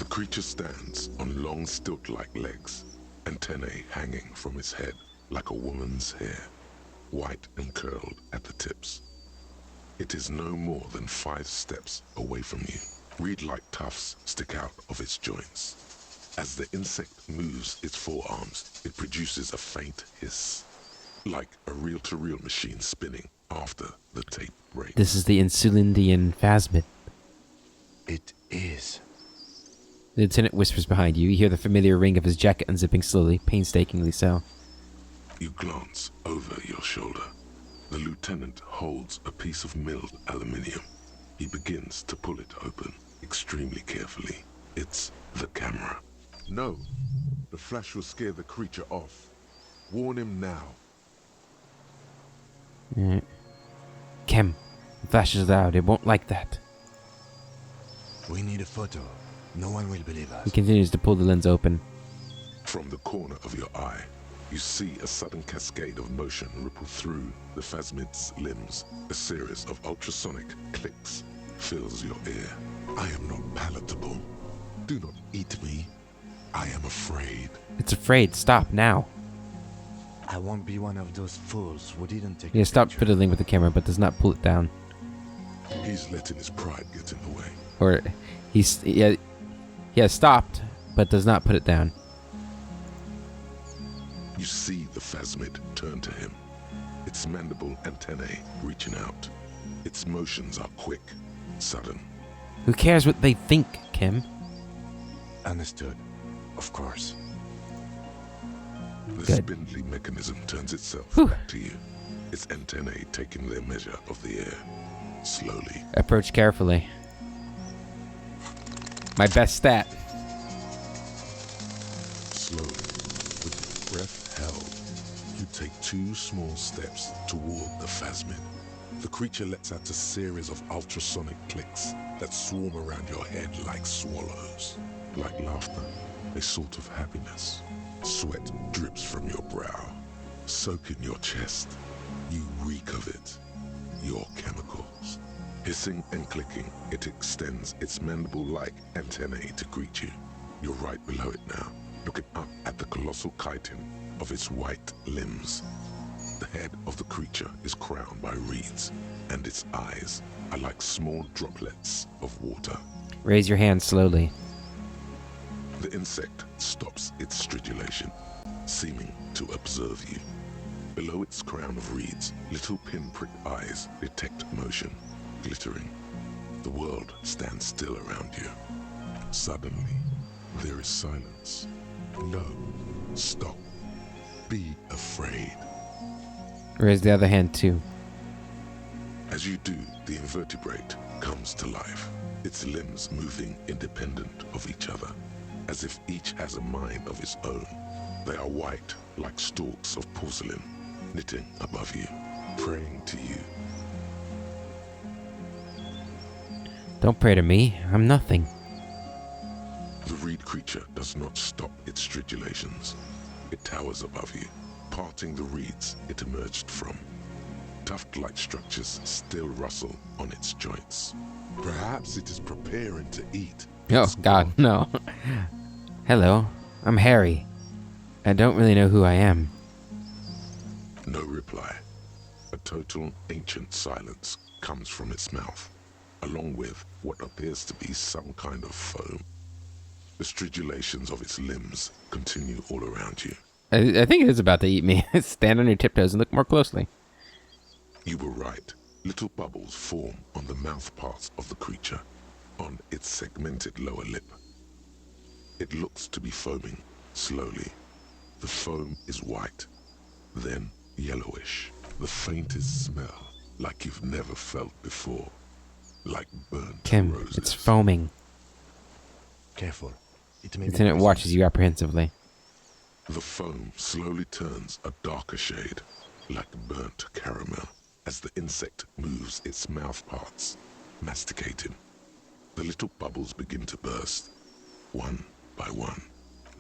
creature stands on long stilt-like legs, antennae hanging from its head like a woman's hair, white and curled at the tips. It is no more than 5 steps away from you. Reed-like tufts stick out of its joints. As the insect moves its forearms, it produces a faint hiss, like a reel-to-reel machine spinning after the tape break. This is the Insulindian phasmid. It is. The lieutenant whispers behind you. You hear the familiar ring of his jacket unzipping slowly, painstakingly so. You glance over your shoulder. The lieutenant holds a piece of milled aluminium. He begins to pull it open, extremely carefully. It's the camera. No, the flash will scare the creature off. Warn him now. Alright. Chem, the flash is loud. It won't like that. We need a photo. No one will believe us. He continues to pull the lens open. From the corner of your eye, you see a sudden cascade of motion ripple through the phasmid's limbs. A series of ultrasonic clicks fills your ear. I am not palatable. Do not eat me. I am afraid. It's afraid. Stop now. I won't be one of those fools who didn't take He has stopped picture. fiddling with the camera, but does not pull it down. He's letting his pride get in the way. Or he has stopped, but does not put it down. You see the phasmid turn to him, its mandible antennae reaching out. Its motions are quick, sudden. Who cares what they think, Kim? Understood. Of course. The Good. spindly mechanism turns itself Whew. back to you, its antennae taking their measure of the air. Slowly, Approach carefully. My best stat. slowly, with breath held, you take 2 small steps toward the phasmid. The creature lets out a series of ultrasonic clicks that swarm around your head like swallows. Like laughter, a sort of happiness. Sweat drips from your brow, soaking your chest. You reek of it, your chemicals. Hissing and clicking, it extends its mandible-like antennae to greet you. You're right below it now, looking up at the colossal chitin of its white limbs. The head of the creature is crowned by reeds, and its eyes are like small droplets of water. Raise your hand slowly. The insect stops its stridulation, seeming to observe you. Below its crown of reeds, little pinprick eyes detect motion, glittering. The world stands still around you. Suddenly, there is silence. No, stop. Be afraid. Raise the other hand too. As you do, the invertebrate comes to life, its limbs moving independent of each other, as if each has a mind of its own. They are white, like stalks of porcelain, knitting above you, praying to you. Don't pray to me. I'm nothing. The reed creature does not stop its stridulations. It towers above you, parting the reeds it emerged from. Tuft-like structures still rustle on its joints. Perhaps it is preparing to eat. Oh, It's God, gone. no. Hello, I'm Harry. I don't really know who I am. No reply. A total ancient silence comes from its mouth, along with what appears to be some kind of foam. The stridulations of its limbs continue all around you. I think it is about to eat me. Stand on your tiptoes and look more closely. You were right. Little bubbles form on the mouth parts of the creature, on its segmented lower lip. It looks to be foaming, slowly. The foam is white, then yellowish. The faintest smell, like you've never felt before. Like burnt Kim, roses. it's foaming. Careful. It may be Lieutenant poisonous. watches you apprehensively. The foam slowly turns a darker shade, like burnt caramel, as the insect moves its mouth parts, masticating. The little bubbles begin to burst, one by one,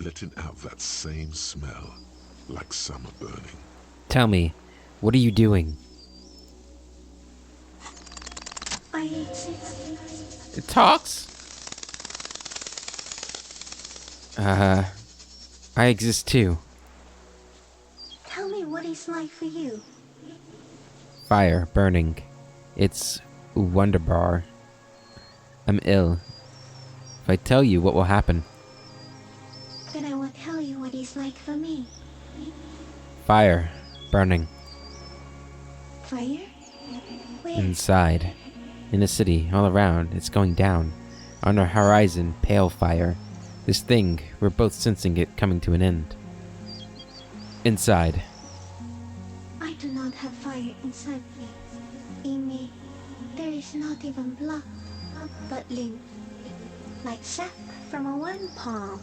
letting out that same smell, like summer burning. Tell me, what are you doing? It talks? I exist too. Tell me what it's like for you. Fire, burning. It's wunderbar. I'm ill. If I tell you, what will happen? Then I will tell you what it's like for me. Fire, burning. Fire? Where? Inside. In a city, all around, it's going down. On our horizon, pale fire. This thing, we're both sensing it coming to an end. Inside. I do not have fire inside me. In me, there is not even blood, but lymph, like sap from a one palm.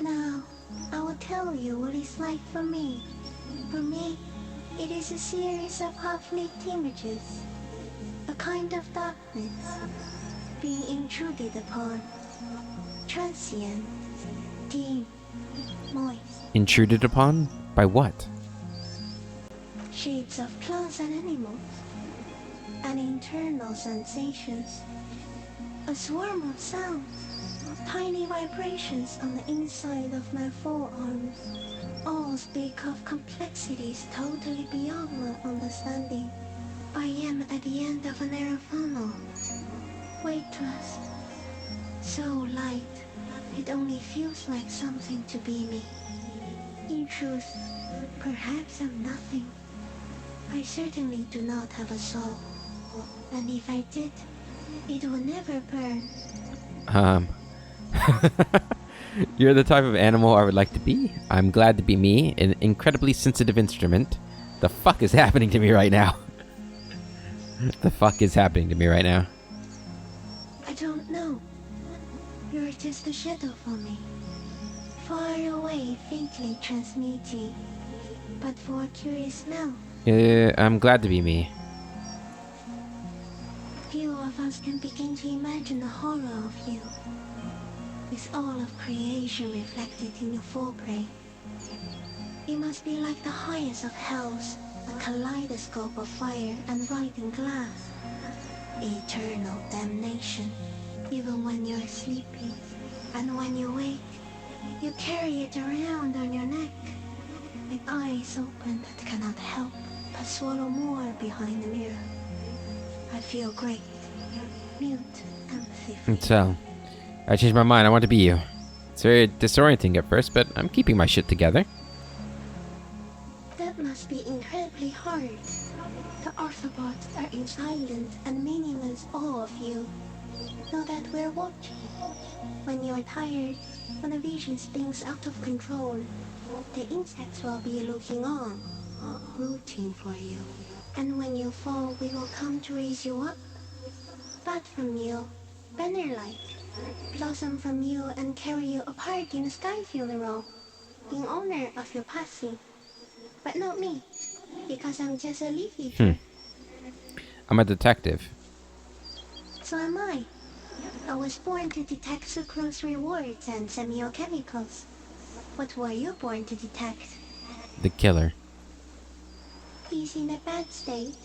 Now, I will tell you what it's like for me. For me, it is a series of half-lit images, a kind of darkness, being intruded upon, transient, dim, moist. Intruded upon? By what? Shades of plants and animals, and internal sensations, a swarm of sounds, tiny vibrations on the inside of my forearms, all speak of complexities totally beyond my understanding. I am at the end of a narrow funnel, weightless, so light, it only feels like something to be me. In truth, perhaps I'm nothing. I certainly do not have a soul, and if I did, it would never burn. You're the type of animal I would like to be. I'm glad to be me, an incredibly sensitive instrument. The fuck is happening to me right now? The fuck is happening to me right now? I don't know. You're just a shadow for me. Far away, faintly transmitting, but for a curious smell. I'm glad to be me. Few of us can begin to imagine the horror of you, with all of creation reflected in your forebrain. It must be like the highest of hells, a kaleidoscope of fire and rotting glass. Eternal damnation, even when you're sleeping, and when you wake, you carry it around on your neck, with eyes open that cannot help but swallow more behind the mirror. I feel great, mute empathy for you. So, I changed my mind. I want to be you. It's very disorienting at first, but I'm keeping my shit together. That must be incredibly hard. The Arthropods are in silent and meaningless awe of you. Know that we're watching. When you're tired, when the vision spins out of control, the insects will be looking on, rooting for you. And when you fall, we will come to raise you up. Bud from you, banner-like, blossom from you and carry you apart in a sky funeral, in honor of your passing. But not me, because I'm just a leaf eater. I'm a detective. So am I. I was born to detect sucrose rewards and semiochemicals. What were you born to detect? The killer. He's in a bad state,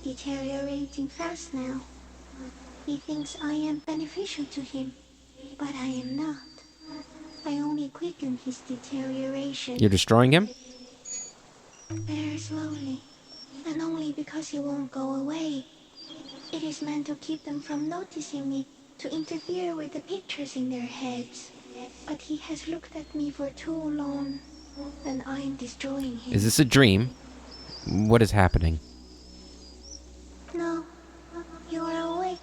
deteriorating fast now. He thinks I am beneficial to him, but I am not. I only quicken his deterioration. You're destroying him? Very slowly, and only because he won't go away. It is meant to keep them from noticing me, to interfere with the pictures in their heads. But he has looked at me for too long, and I am destroying him. Is this a dream? What is happening? No, you are awake.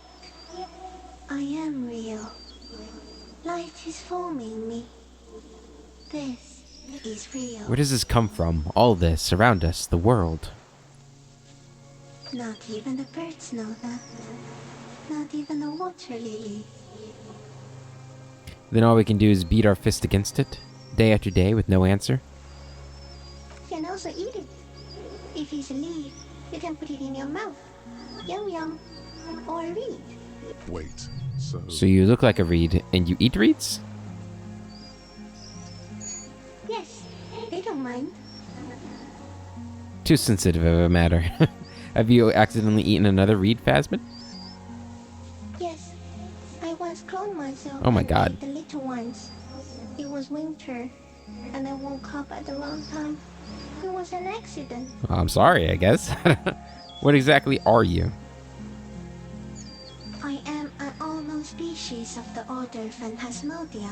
I am real. Light is forming me. This is real. Where does this come from? All this around us, the world. Not even the birds know that. Not even the water lily. Then all we can do is beat our fist against it, day after day, with no answer? You can also eat it. If it's a leaf, you can put it in your mouth. Yum yum. Or read. Wait, So you look like a reed, and you eat reeds? Yes, they don't mind. Too sensitive of a matter. Have you accidentally eaten another reed, Phasmid? Yes, I once cloned myself. Oh my and God. ate the little ones. It was winter, and I woke up at the wrong time. It was an accident. I'm sorry, I guess. What exactly are you? I am an unknown species of the order Phantasmodia,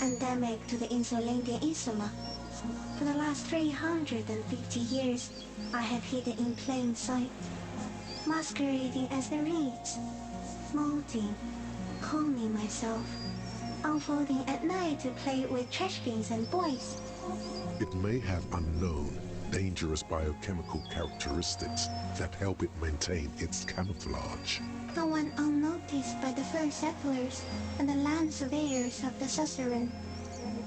endemic to the Insulandian Insula. For the last 350 years, I have hidden in plain sight, masquerading as the reeds, molting, cloning myself, unfolding at night to play with trash bins and boys. It may have unknown, dangerous biochemical characteristics that help it maintain its camouflage. The one unnoticed by the first settlers and the land surveyors of the suzerain.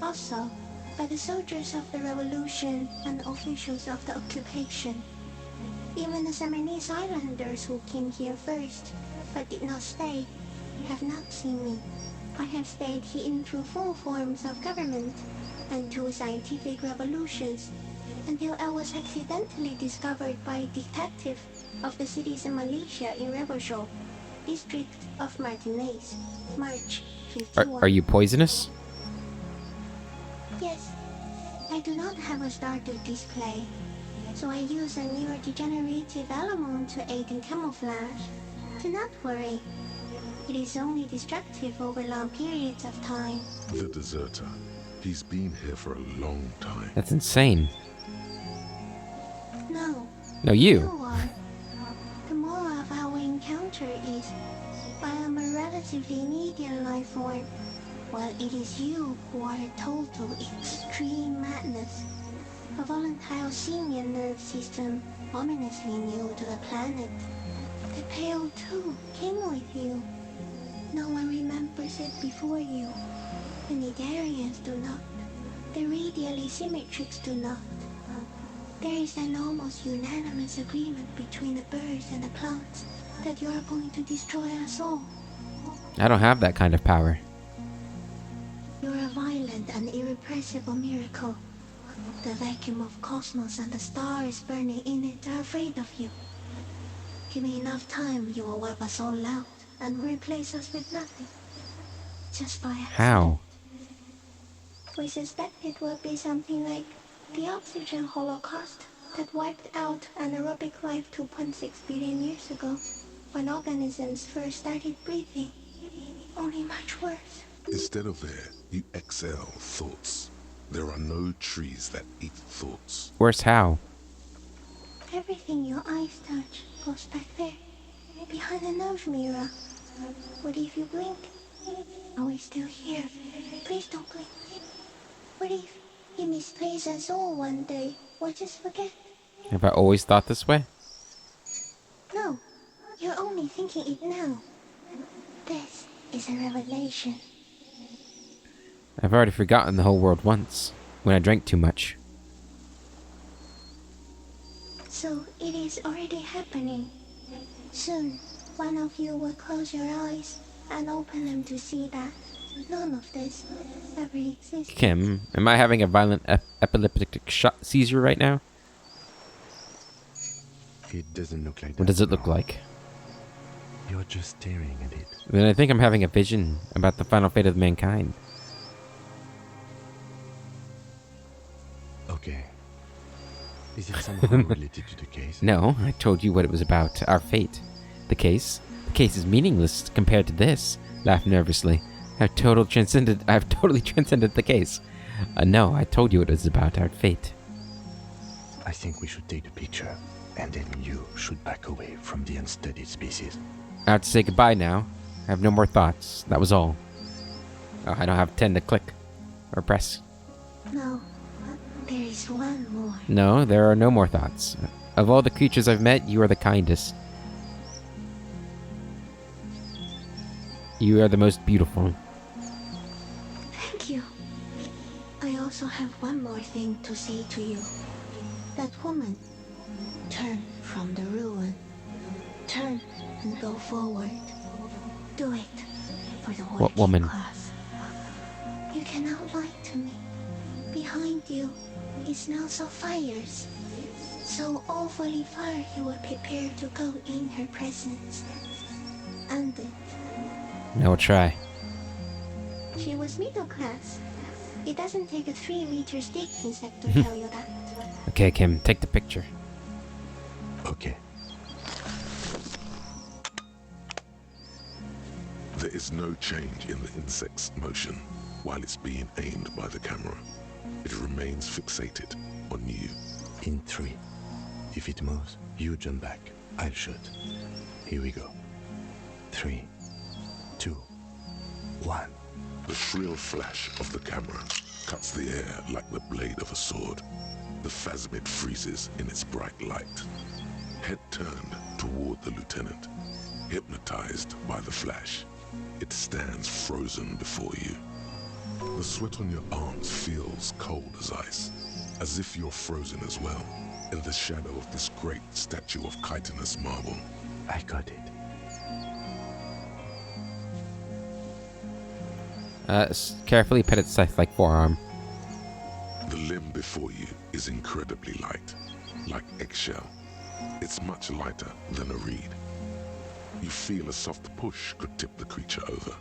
Also, by the soldiers of the revolution and the officials of the occupation. Even the Seminese islanders who came here first, but did not stay, have not seen me. I have stayed hidden through 4 forms of government and 2 scientific revolutions, until I was accidentally discovered by a detective of the citizen militia in Rebelshaw, district of Martinez, March 51. Are you poisonous? Yes, I do not have a star to display, so I use a neurodegenerative element to aid in camouflage. Do not worry, it is only destructive over long periods of time. The deserter. He's been here for a long time. That's insane. No, No, you you. are. The moral of our encounter is, I am a relatively medium life form, while it is you who are a total extreme madness. A volatile senior nerve system, ominously new to the planet. The Pale too came with you. No one remembers it before you. The Nidarians do not. The radially symmetrics do not. There is an almost unanimous agreement between the birds and the plants that you are going to destroy us all. I don't have that kind of power. You're a violent and irrepressible miracle. The vacuum of cosmos and the stars burning in it are afraid of you. Give me enough time, you will wipe us all out and replace us with nothing. Just by accident. How? We suspect it will be something like the oxygen holocaust that wiped out anaerobic life 2.6 billion years ago, when organisms first started breathing. Only much worse. Instead of air, you exhale thoughts. There are no trees that eat thoughts. Worse how? Everything your eyes touch goes back there, behind the nerve mirror. What if you blink? Are we still here? Please don't blink. What if you misplace us all one day, or just forget? Have I always thought this way? No, you're only thinking it now. This is a revelation. I've already forgotten the whole world once, when I drank too much. So it is already happening. Soon, one of you will close your eyes and open them to see that none of this ever existed. Kim, am I having a violent epileptic seizure right now? It doesn't look like that. What does it look like? You're just staring at it. Then I think I'm having a vision about the final fate of mankind. Okay. Is it somehow related to the case? No, I told you what it was about. Our fate. The case? The case is meaningless compared to this. Laughed nervously. I've totally transcended the case. No, I told you what it was about. Our fate. I think we should take the picture, and then you should back away from the unstudied species. I have to say goodbye now. I have no more thoughts. That was all. Oh, I don't have 10 to click. Or press. No, there is one more. No, there are no more thoughts. Of all the creatures I've met, you are the kindest. You are the most beautiful. Thank you. I also have one more thing to say to you. That woman, turn from the ruin. Turn and go forward. Do it for the working What woman? class. You cannot lie to me. Behind you, it smells of fires. So awfully far you were prepared to go in her presence. And I will try. she was middle class. It doesn't take a 3-meter stick insect to tell you that. Okay, Kim, take the picture. Okay. There is no change in the insect's motion while it's being aimed by the camera. It remains fixated on you. In 3. If it moves, you jump back. I'll shoot. Here we go. 3, 2, 1. The shrill flash of the camera cuts the air like the blade of a sword. The phasmid freezes in its bright light. Head turned toward the lieutenant, hypnotized by the flash. It stands frozen before you. The sweat on your arms feels cold as ice, as if you're frozen as well, in the shadow of this great statue of chitinous marble. I got it. Carefully pet its scythe-like forearm. The limb before you is incredibly light, like eggshell. It's much lighter than a reed. You feel a soft push could tip the creature over.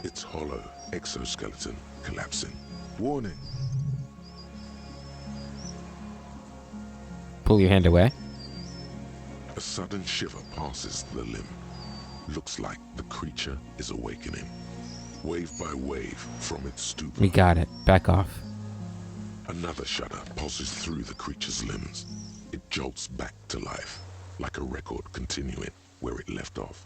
Its hollow exoskeleton collapsing. Warning! Pull your hand away. A sudden shiver passes the limb. Looks like the creature is awakening. Wave by wave from its stupor. We got it. Back off. Another shudder pulses through the creature's limbs. It jolts back to life, like a record continuing where it left off,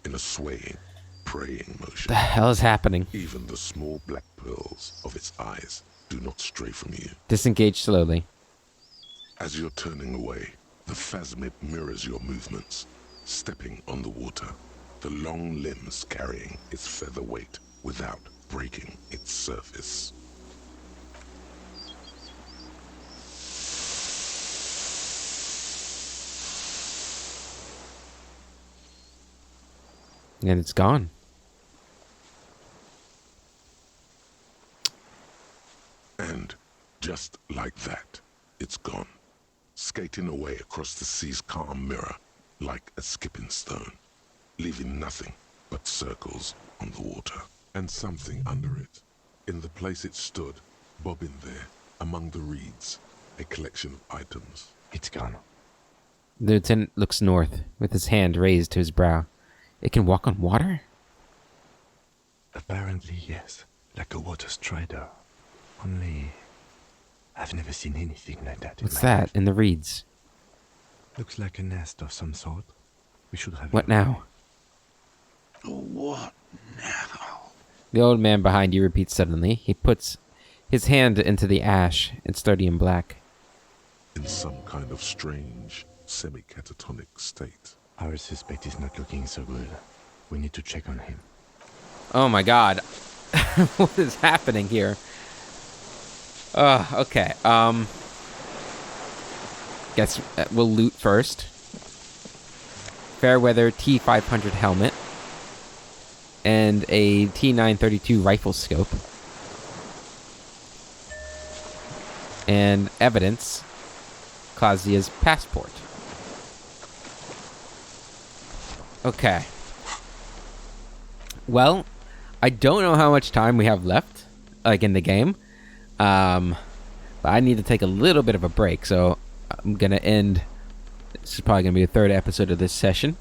in a swaying, praying motion. The hell is happening? Even the small black pearls of its eyes do not stray from you. Disengage slowly. As you're turning away, the phasmid mirrors your movements, stepping on the water, the long limbs carrying its feather weight without breaking its surface. And it's gone. And just like that, it's gone, skating away across the sea's calm mirror like a skipping stone, leaving nothing but circles on the water. And something under it, in the place it stood, bobbing there, among the reeds, a collection of items. It's gone. The lieutenant looks north, with his hand raised to his brow. It can walk on water? Apparently, yes. Like a water strider. Only... I've never seen anything like that in What's my that life. in the reeds? Looks like a nest of some sort. We should have... What now? What now? The old man behind you repeats suddenly. He puts his hand into the ash. It's dirty and black. In some kind of strange, semi-catatonic state. Our suspect is not looking so good. We need to check on him. Oh my god. What is happening here? Okay. Guess we'll loot first. Fairweather T500 helmet. And a T932 rifle scope. And evidence. Clausia's passport. Okay. Well, I don't know how much time we have left, like in the game. But I need to take a little bit of a break, so I'm gonna end. This is probably gonna be the third episode of this session,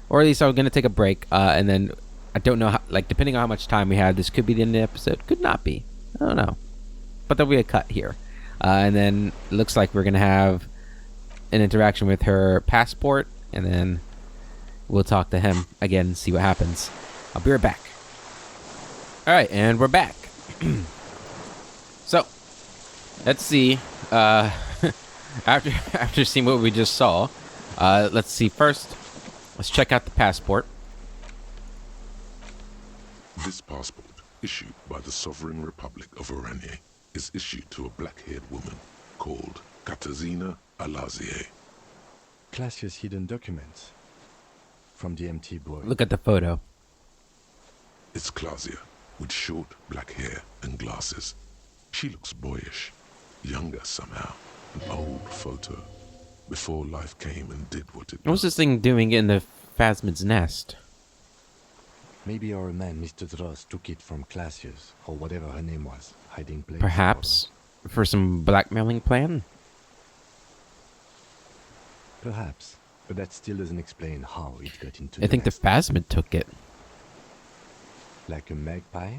or at least I'm gonna take a break, and then I don't know how, like, depending on how much time we have, this could be the end of the episode, could not be. I don't know, but there'll be a cut here, and then it looks like we're gonna have an interaction with her passport, and then we'll talk to him again and see what happens. I'll be right back. Alright, and we're back. So, let's see. After seeing what we just saw, let's see first. Let's check out the passport. This passport, issued by the Sovereign Republic of Oranje, is issued to a black-haired woman called Katarzyna Alazie. Classia's hidden documents. From the MT boy. Look at the photo. It's Clausia, with short black hair and glasses. She looks boyish, younger somehow, an old photo, before life came and did what it What was does. this thing doing in the Phasmid's nest? Maybe our man, Mr. Dross, took it from Classius, or whatever her name was, hiding place. Perhaps for some blackmailing plan? Perhaps, but that still doesn't explain how it got into I think the nest. phasmid took it. Like a magpie?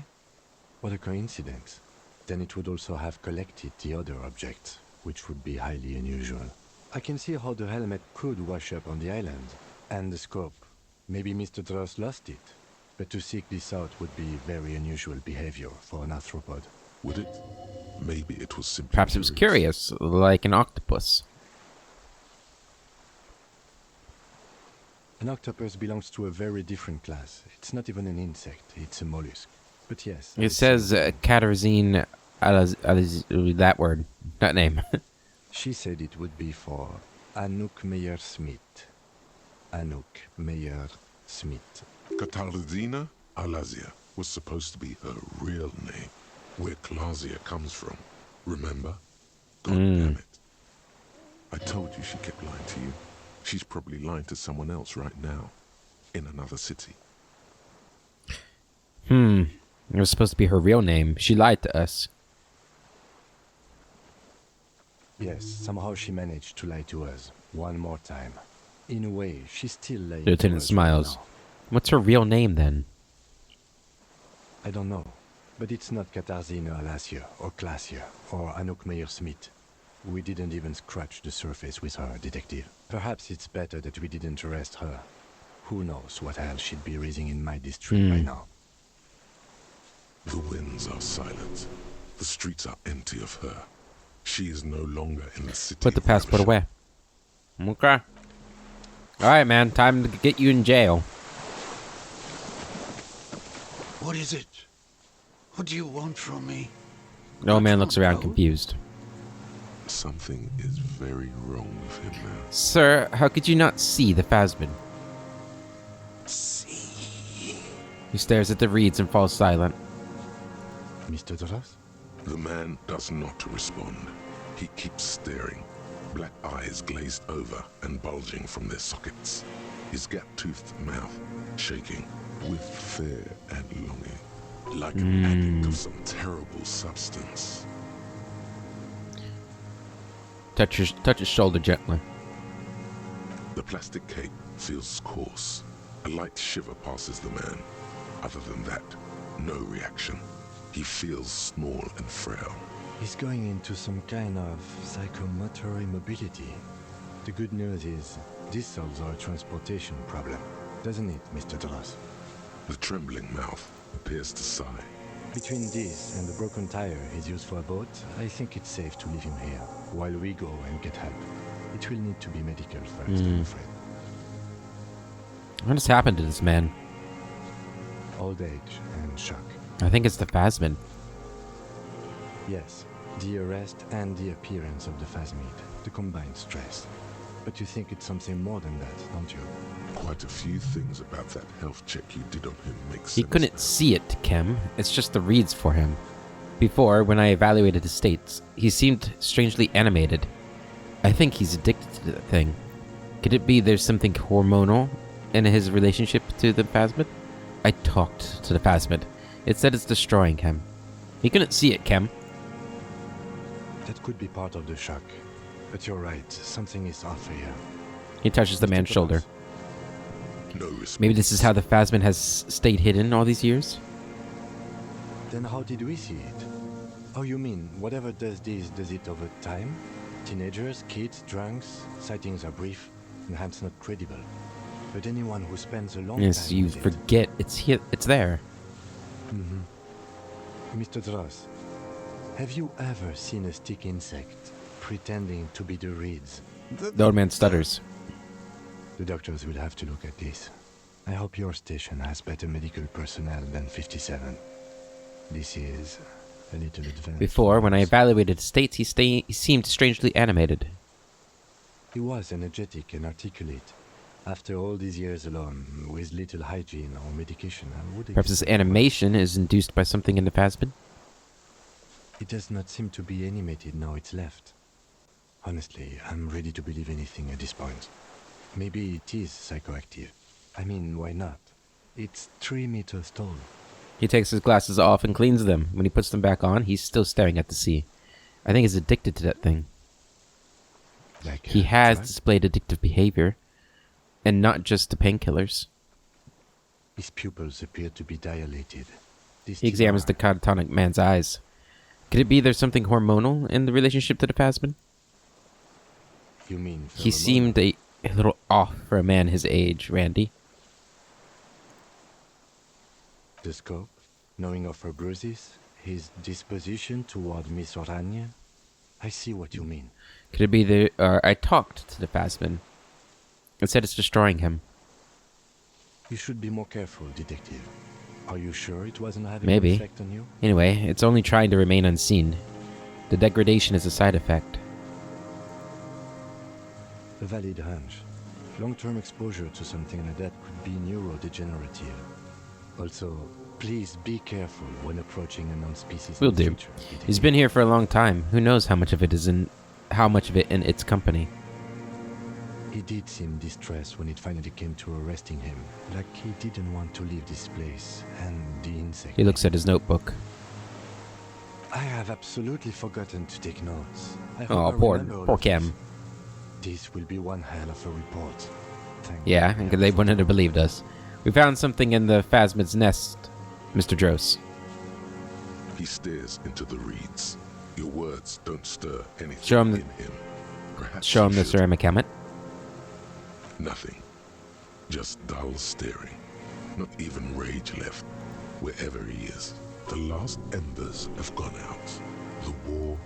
What a coincidence. Then it would also have collected the other objects, which would be highly unusual. I can see how the helmet could wash up on the island. And the scope. Maybe Mr. Dross lost it. But to seek this out would be very unusual behavior for an arthropod. Would it? Maybe it was simply Perhaps it was curious, like an octopus. An octopus belongs to a very different class. It's not even an insect, it's a mollusk. But yes. It says Katarzyne that word, that name. She said it would be for Anouk Meyer-Smith. Anouk Meyer-Smith. Katarzyna Alazia was supposed to be her real name, where Klasia comes from. Remember? God damn it. I told you she kept lying to you. She's probably lying to someone else right now, in another city. It was supposed to be her real name. She lied to us. Yes, somehow she managed to lie to us. One more time. In a way, she's still lying The lieutenant to us smiles. right now. What's her real name then? I don't know. But it's not Katarzyna Alasia, or Klasia, or Anouk Meyer-Smith. We didn't even scratch the surface with her, detective. Perhaps it's better that we didn't arrest her. Who knows what hell she'd be raising in my district by now. The winds are silent. The streets are empty of her. She is no longer in the city. Put the of passport Ravishing. away. Okay. Alright, man. Time to get you in jail. What is it? What do you want from me? The old man Not looks from around Code? confused. Something is very wrong with him now. Sir, how could you not see the phasmid? See. He stares at the reeds and falls silent. Mr. Dross? The man does not respond. He keeps staring, black eyes glazed over and bulging from their sockets. His gap-toothed mouth shaking with fear and longing, like an addict of some terrible substance. Touch his shoulder gently. The plastic cape feels coarse. A light shiver passes the man. Other than that, no reaction. He feels small and frail. He's going into some kind of psychomotor immobility. The good news is, this solves our transportation problem, doesn't it, Mr. Dross? The trembling mouth appears to sigh. Between this and the broken tire he's used for a boat, I think it's safe to leave him here, while we go and get help. It will need to be medical first, I'm afraid. What has happened to this man? Old age and shock. I think it's the phasmid. Yes, the arrest and the appearance of the phasmid, the combined stress. But you think it's something more than that, don't you? Quite a few things about that health check you did on him make sense. He couldn't now. see it, Kem. It's just the reeds for him. Before, when I evaluated his states, he seemed strangely animated. I think he's addicted to that thing. Could it be there's something hormonal in his relationship to the phasmid? I talked to the phasmid. It said it's destroying him. He couldn't see it, Kem. That could be part of the shock. But you're right, something is off here. He touches the man's shoulder. No response. Maybe this is how the phasmid has stayed hidden all these years? Then how did we see it? Oh, you mean, whatever does this, does it over time? Teenagers, kids, drunks, sightings are brief, and hence not credible. But anyone who spends a long Yes, time you with it- forget. It's here. It's there. Mr. Dross, have you ever seen a stick insect pretending to be the reeds? The old man stutters. The doctors will have to look at this. I hope your station has better medical personnel than 57. This is a little advanced. Before, when I for us. evaluated his states, he seemed strangely animated. He was energetic and articulate. After all these years alone, with little hygiene or medication, I would Perhaps this expect- animation is induced by something in the phasmid? It does not seem to be animated now it's left. Honestly, I'm ready to believe anything at this point. Maybe it is psychoactive. I mean, why not? It's 3 meters tall. He takes his glasses off and cleans them. When he puts them back on, he's still staring at the sea. I think he's addicted to that thing. Like He a has drug? displayed addictive behavior. And not just to painkillers. His pupils appear to be dilated. This He examines the catatonic man's eyes. Could it be there's something hormonal in the relationship to the phasmid? You mean He pheromonal? seemed a little off for a man his age, Randy. The scope, knowing of her bruises, his disposition toward Miss Orania. I see what you mean. Could it be I talked to the phasmid and said it's destroying him? You should be more careful, detective. Are you sure it wasn't having Maybe. an effect on you? Anyway, it's only trying to remain unseen. The degradation is a side effect. A valid hunch. Long-term exposure to something like that could be neurodegenerative. Also, please be careful when approaching a non-species Will do. creature, detective. He's been here for a long time. Who knows how much of it in its company? He did seem distressed when it finally came to arresting him, like he didn't want to leave this place and the insect. He looks at his notebook. I have absolutely forgotten to take notes. I hope Oh, I remember all poor of Cam. this. This will be one hell of a report. Thank Yeah, God. and they wouldn't have believed us. We found something in the phasmid's nest, Mr. Dross. He stares into the reeds. Your words don't stir anything Show him in the- him. Perhaps Show him you the should. ceramic helmet. Nothing. Just dull staring. Not even rage left. Wherever he is. The last embers have gone out. The war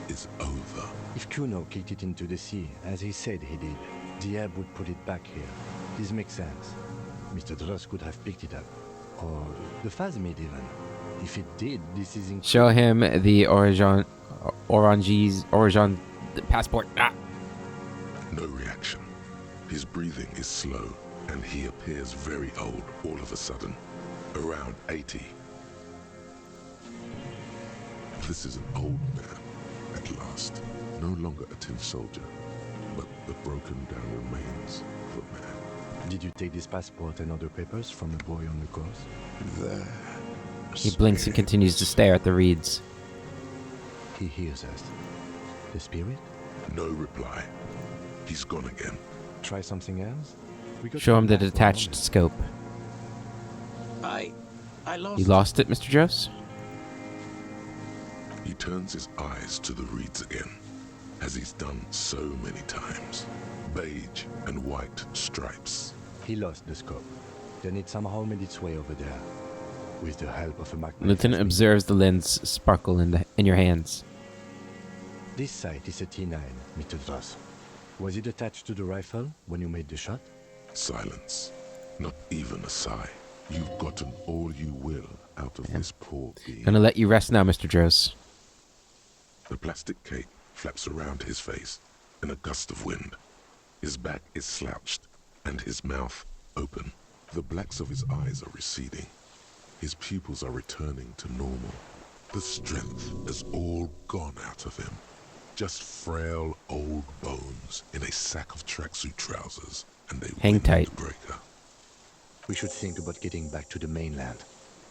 is over. If Kuno kicked it into the sea, as he said he did, the ebb would put it back here. This makes sense. Mr. Dross could have picked it up. Or the phasmid even. If it did, this is incredible. Show him the Orange's passport. Ah! No reaction. His breathing is slow, and he appears very old all of a sudden. Around 80. This is an old man, at last. No longer a tin soldier, but the broken down remains of a man. Did you take this passport and other papers from the boy on the course? There. He blinks and continues to stare at the reeds. He hears us. The spirit? No reply. He's gone again. Try something else? We got Show him the back for a detached moment. scope. I lost You lost it, Mr. Dross? He turns his eyes to the reeds again, as he's done so many times. Beige and white stripes. He lost the scope. Then it somehow made its way over there. With the help of a magnet. Lieutenant observes the lens sparkle in your hands. This sight is a T9, Mr. Dross. Was it attached to the rifle when you made the shot? Silence. Not even a sigh. You've gotten all you will out of this poor being. Gonna let you rest now, Mr. Dross. The plastic cape flaps around his face in a gust of wind. His back is slouched and his mouth open. The blacks of his eyes are receding. His pupils are returning to normal. The strength has all gone out of him. Just frail old bones in a sack of tracksuit trousers and a Hang tight. windbreaker. We should think about getting back to the mainland.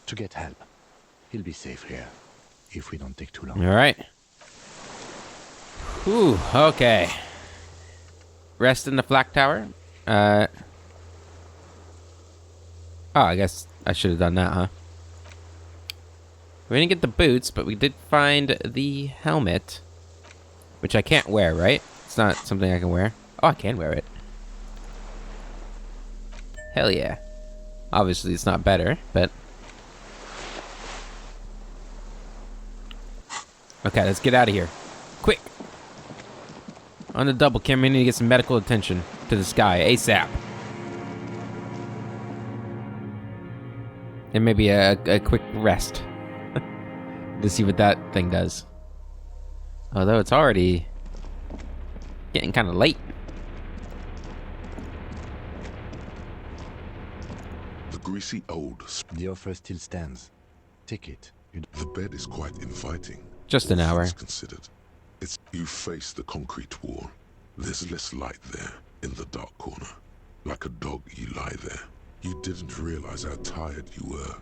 To get help. He'll be safe here. If we don't take too long. Alright. Whew, okay. Rest in the flak tower. Oh, I guess I should have done that, huh? We didn't get the boots, but we did find the helmet. Which I can't wear, right? It's not something I can wear. Oh, I can wear it. Hell yeah. Obviously, it's not better, but... Okay, let's get out of here. Quick! On the double, Kim, we need to get some medical attention to this guy, ASAP. And maybe a quick rest. To see what that thing does. Although it's already getting kind of late. The greasy old The offer still stands. Take it. The bed is quite inviting. Just an all hour. things considered. It's you face the concrete wall. There's less light there in the dark corner. Like a dog, you lie there. You didn't realize how tired you were.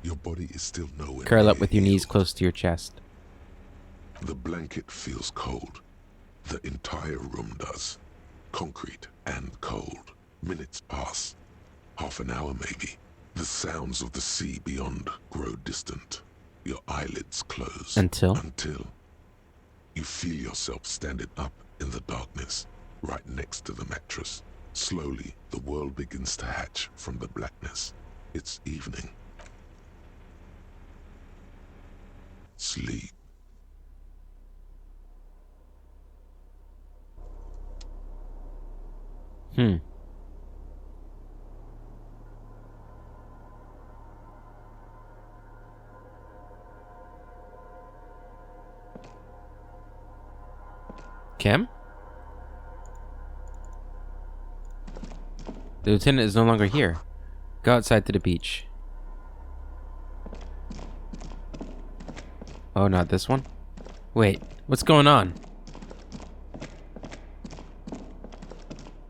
Your body is still nowhere Curl near up with your knees healed. close to your chest. The blanket feels cold. The entire room does. Concrete and cold. Minutes pass. Half an hour maybe. The sounds of the sea beyond grow distant. Your eyelids close. Until you feel yourself standing up in the darkness, right next to the mattress. Slowly, the world begins to hatch from the blackness. It's evening. Sleep. Kim? The lieutenant is no longer here. Go outside to the beach. Oh, not this one? Wait, what's going on?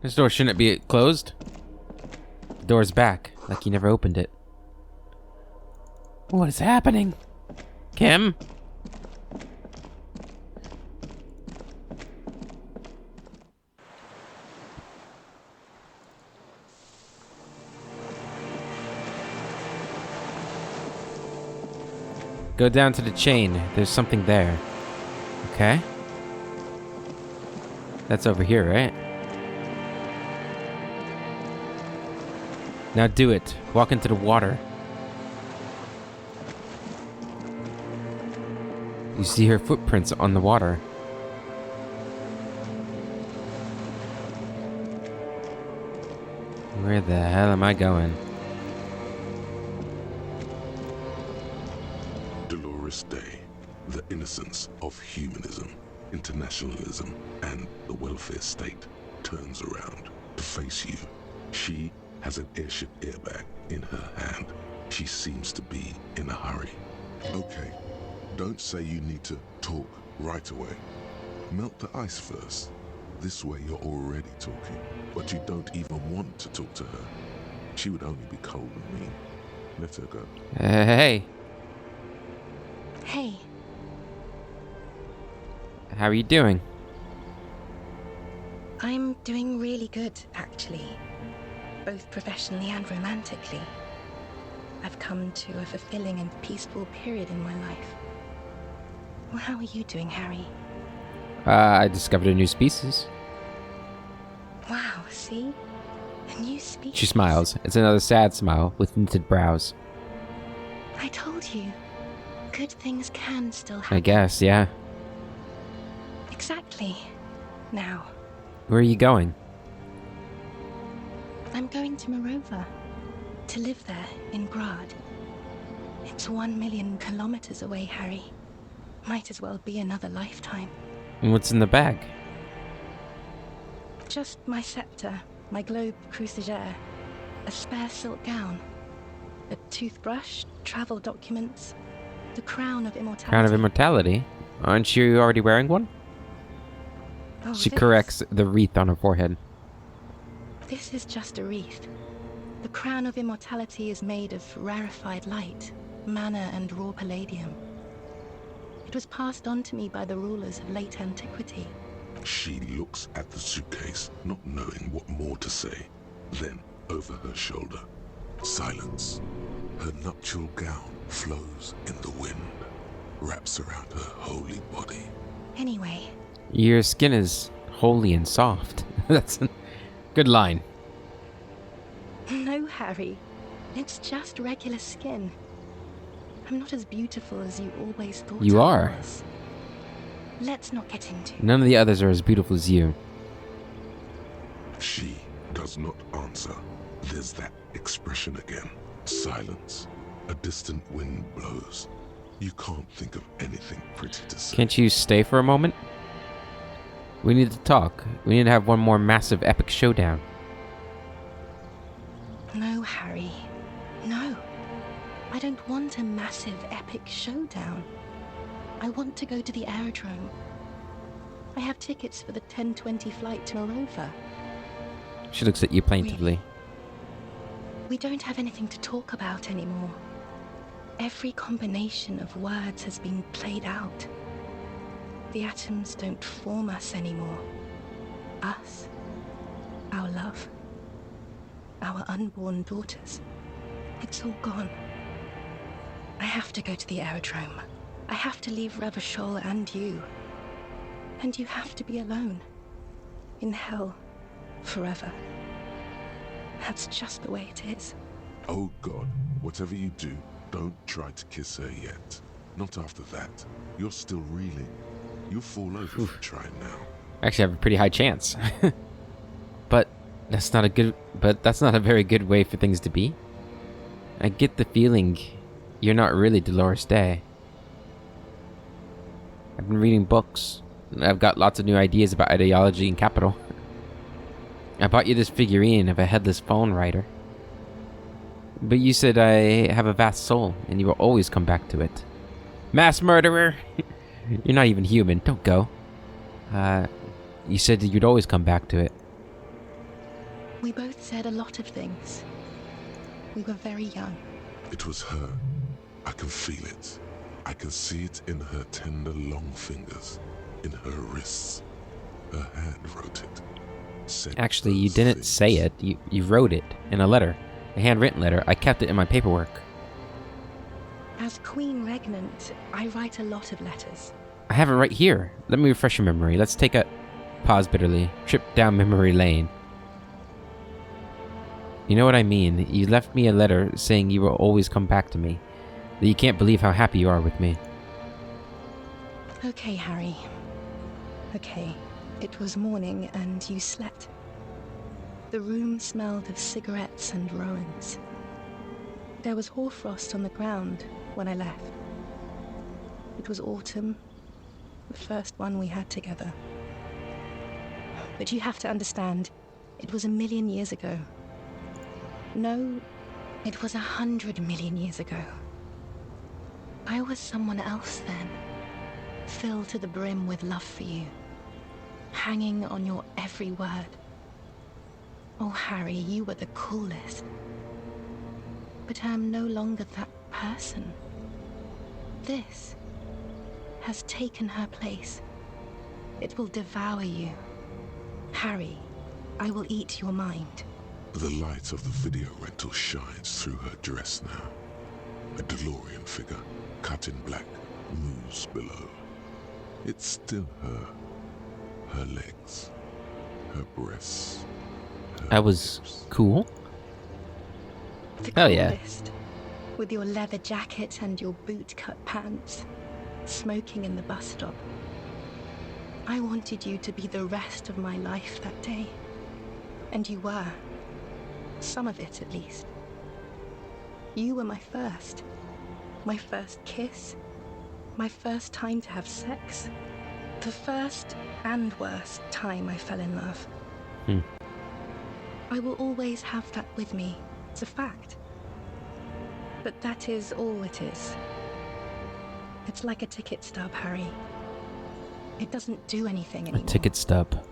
This door shouldn't be closed. The door's back, like you never opened it. What is happening? Kim? Go down to the chain. There's something there. Okay. That's over here, right? Now do it. Walk into the water. You see her footprints on the water. Where the hell am I going? Dolores Day, the innocence of humanism, internationalism, and the welfare state turns around to face you. She has an airship airbag in her hand. She seems to be in a hurry. Okay, don't say you need to talk right away. Melt the ice first. This way you're already talking, but you don't even want to talk to her. She would only be cold and mean. Let her go. Hey, Hey, how are you doing? I'm doing really good, actually. Both professionally and romantically. I've come to a fulfilling and peaceful period in my life. Well, how are you doing, Harry? I discovered a new species. Wow, see? A new species. She smiles. It's another sad smile with knitted brows. I told you. Good things can still happen. I guess, yeah. Exactly. Now, Where are you going? I'm going to Morova. To live there, in Grad. It's 1,000,000 kilometers away, Harry. Might as well be another lifetime. And what's in the bag? Just my scepter, my globe cruciger, a spare silk gown, a toothbrush, travel documents, the crown of immortality. Crown of Immortality? Aren't you already wearing one? Oh, She this- corrects the wreath on her forehead. This is just a wreath. The crown of immortality is made of rarefied light, mana and raw palladium. It was passed on to me by the rulers of late antiquity. She looks at the suitcase, not knowing what more to say. Then, over her shoulder, silence. Her nuptial gown flows in the wind, wraps around her holy body. Anyway, Your skin is holy and soft. That's a good line. no, Harry. It's just regular skin. I'm not as beautiful as you always thought You I are. was. Let's not get into it. None of the others are as beautiful as you. She does not answer. There's that expression again. Silence. A distant wind blows. You can't think of anything pretty to say. Can't you stay for a moment? We need to talk. We need to have one more massive epic showdown. No, Harry. No. I don't want a massive epic showdown. I want to go to the aerodrome. I have tickets for the 10:20 flight to Morova. She looks at you plaintively. We don't have anything to talk about anymore. Every combination of words has been played out. The atoms don't form us anymore. Us, our love, our unborn daughters. It's all gone. I have to go to the aerodrome. I have to leave Revachol and you. And you have to be alone. In hell. Forever. That's just the way it is. Oh God, whatever you do, don't try to kiss her yet. Not after that. You're still reeling. You'll fall over if you try now. I actually have a pretty high chance. But that's not a very good way for things to be. I get the feeling you're not really Dolores Day. I've been reading books. I've got lots of new ideas about ideology and capital. I bought you this figurine of a headless phone writer. But you said I have a vast soul, and you will always come back to it. Mass murderer! You're not even human. Don't go. You said that you'd always come back to it. We both said a lot of things. We were very young. It was her. I can feel it. I can see it in her tender long fingers, in her wrists. Her hand wrote it. Said Actually, you those didn't things. say it. You wrote it in a letter. A handwritten letter. I kept it in my paperwork. As Queen Regnant, I write a lot of letters. I have it right here. Let me refresh your memory. Let's take a pause bitterly. Trip down memory lane. You know what I mean. You left me a letter saying you will always come back to me. That you can't believe how happy you are with me. Okay, Harry. Okay. It was morning and you slept. The room smelled of cigarettes and Rowans. There was hoarfrost on the ground when I left. It was autumn, the first one we had together. But you have to understand, it was 1,000,000 years ago. No, it was 100 million years ago. I was someone else then, filled to the brim with love for you, hanging on your every word. Oh, Harry, you were the coolest. But I am no longer that person. This has taken her place. It will devour you. Harry, I will eat your mind. The light of the video rental shines through her dress now. A DeLorean figure, cut in black, moves below. It's still her. Her legs, her breasts. I was cool. The Hell yeah. coolest. With your leather jacket and your boot-cut pants, smoking in the bus stop. I wanted you to be the rest of my life that day. And you were. Some of it, at least. You were my first kiss, my first time to have sex, the first and worst time I fell in love. I will always have that with me. It's a fact. But that is all it is. It's like a ticket stub, Harry. It doesn't do anything A anymore. ticket stub.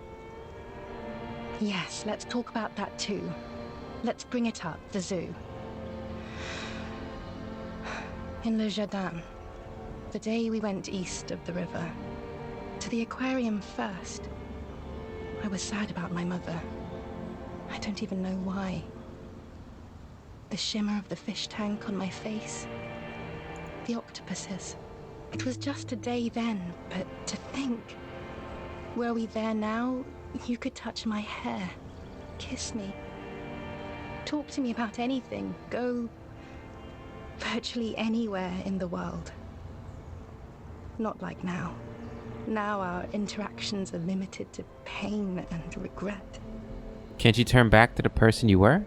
Yes, let's talk about that too. Let's bring it up, the zoo. In Le Jardin, the day we went east of the river, to the aquarium first, I was sad about my mother. I don't even know why. The shimmer of the fish tank on my face, the octopuses. It was just a day then, but to think, were we there now, you could touch my hair, kiss me, talk to me about anything, go virtually anywhere in the world. Not like now. Now our interactions are limited to pain and regret. Can't you turn back to the person you were?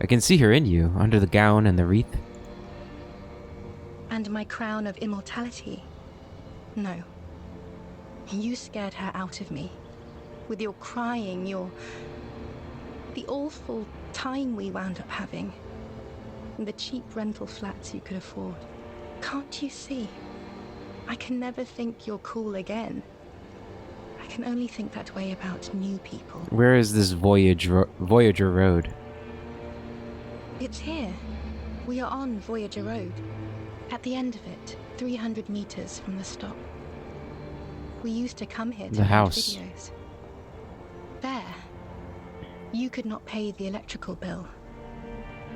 I can see her in you, under the gown and the wreath. And my crown of immortality? No. You scared her out of me. With your crying, the awful time we wound up having. And the cheap rental flats you could afford. Can't you see? I can never think you're cool again. I can only think that way about new people. Where is this Voyager Road? It's here. We are on Voyager Road. At the end of it, 300 meters from the stop. We used to come here to The make house. videos. There. You could not pay the electrical bill.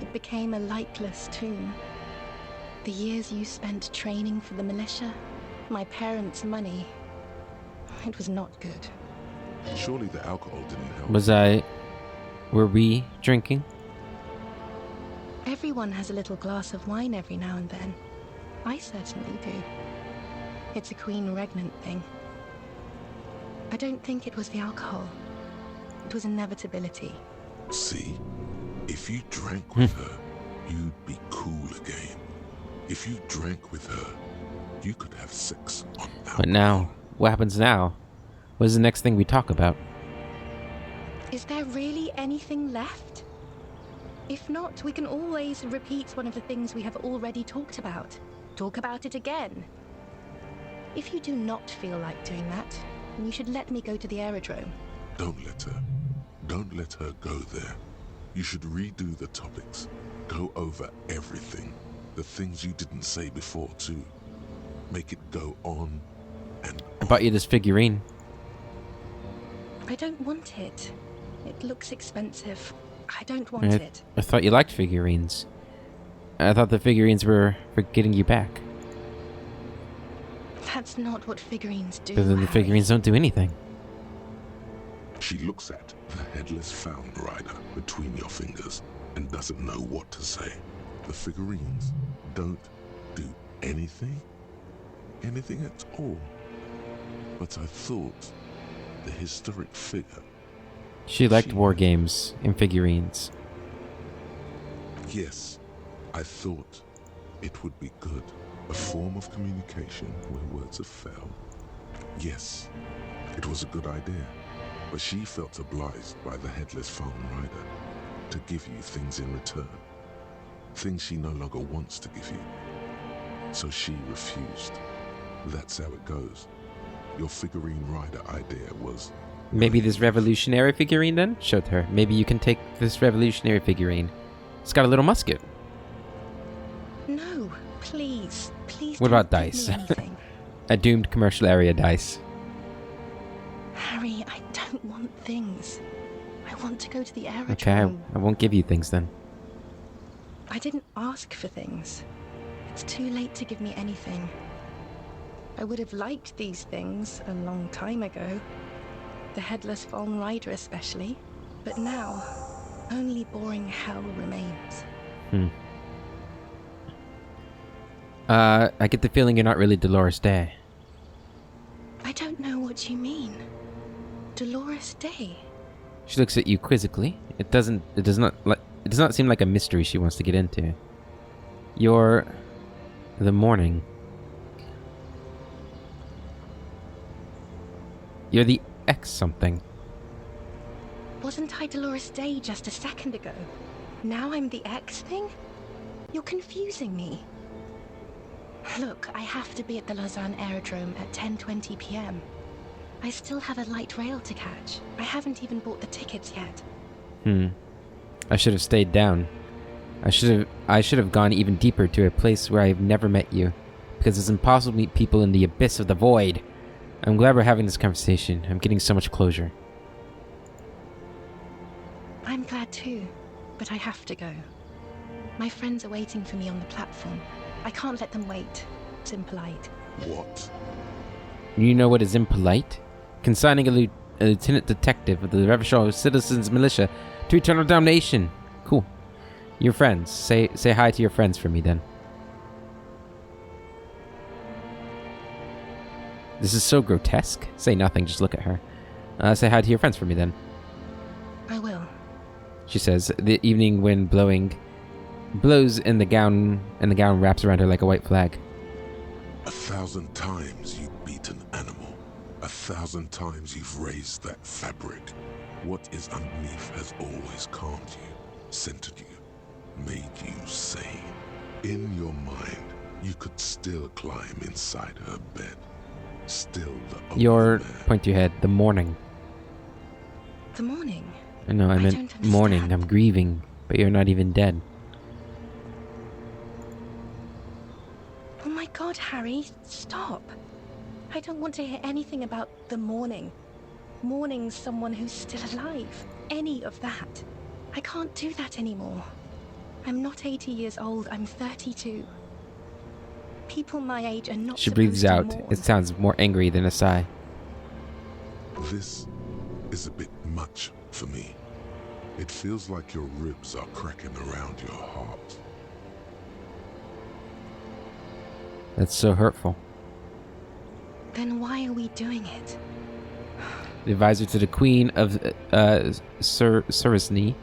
It became a lightless tomb. The years you spent training for the militia, my parents' money, it was not good. Surely the alcohol didn't help. Were we drinking? Everyone has a little glass of wine every now and then. I certainly do. It's a Queen Regnant thing. I don't think it was the alcohol. It was inevitability. See? If you drank with her, you'd be cool again. If you drank with her, you could have sex on alcohol. But now, what happens now? What is the next thing we talk about? Is there really anything left? If not, we can always repeat one of the things we have already talked about. Talk about it again. If you do not feel like doing that, then you should let me go to the aerodrome. Don't let her. Don't let her go there. You should redo the topics. Go over everything. The things you didn't say before, too. Make it go on and I bought you this figurine. I don't want it. It looks expensive. I don't want it. I thought you liked figurines. I thought the figurines were for getting you back. That's not what figurines do. But then the Harry. figurines don't do anything. She looks at the headless found rider between your fingers and doesn't know what to say. The figurines don't do anything? Anything at all. But I thought the historic figure... She liked war games and figurines. Yes, I thought it would be good. A form of communication where words have failed. Yes, it was a good idea. But she felt obliged by the headless found rider to give you things in return. Things she no longer wants to give you. So she refused. That's how it goes. Your figurine rider idea was... Maybe this revolutionary figurine then? Showed her. Maybe you can take this revolutionary figurine. It's got a little musket. No, please. Please What don't about give dice? me anything. A doomed commercial area dice. Harry, I don't want things. I want to go to the aerodrome. Okay, I won't give you things then. I didn't ask for things. It's too late to give me anything. I would have liked these things a long time ago. The headless fallen rider especially. But now, only boring hell remains. I get the feeling you're not really Dolores Day. I don't know what you mean. Dolores Day? She looks at you quizzically. It does not seem like a mystery she wants to get into. You're the morning. You're the X something. Wasn't I Dolores Day just a second ago? Now I'm the X thing? You're confusing me. Look, I have to be at the Lausanne aerodrome at 10:20 p.m. I still have a light rail to catch. I haven't even bought the tickets yet. I should have stayed down. I should have gone even deeper to a place where I've never met you. Because it's impossible to meet people in the abyss of the void. I'm glad we're having this conversation. I'm getting so much closure. I'm glad too, but I have to go. My friends are waiting for me on the platform. I can't let them wait. It's impolite. What? You know what is impolite? Consigning a lieutenant detective of the Revolutionary Citizens Militia to eternal damnation. Cool. Your friends. Say hi to your friends for me then. This is so grotesque. Say nothing, just look at her. Say hi to your friends for me then. I will. She says, the evening wind blows in the gown, and the gown wraps around her like a white flag. 1,000 times you've beaten animal. 1,000 times you've raised that fabric. What is underneath has always calmed you, centered you, made you sane. In your mind, you could still climb inside her bed. Still the only Your, man. point to your head, the mourning. The morning? I know, I I meant don't mourning. understand. I'm grieving, but you're not even dead. God, Harry, stop. I don't want to hear anything about the mourning. Mourning someone who's still alive. Any of that. I can't do that anymore. I'm not 80 years old, I'm 32. People my age are not She breathes supposed to out. mourn. It sounds more angry than a sigh. This is a bit much for me. It feels like your ribs are cracking around your heart. That's so hurtful. Then why are we doing it? The advisor to the Queen of Surisny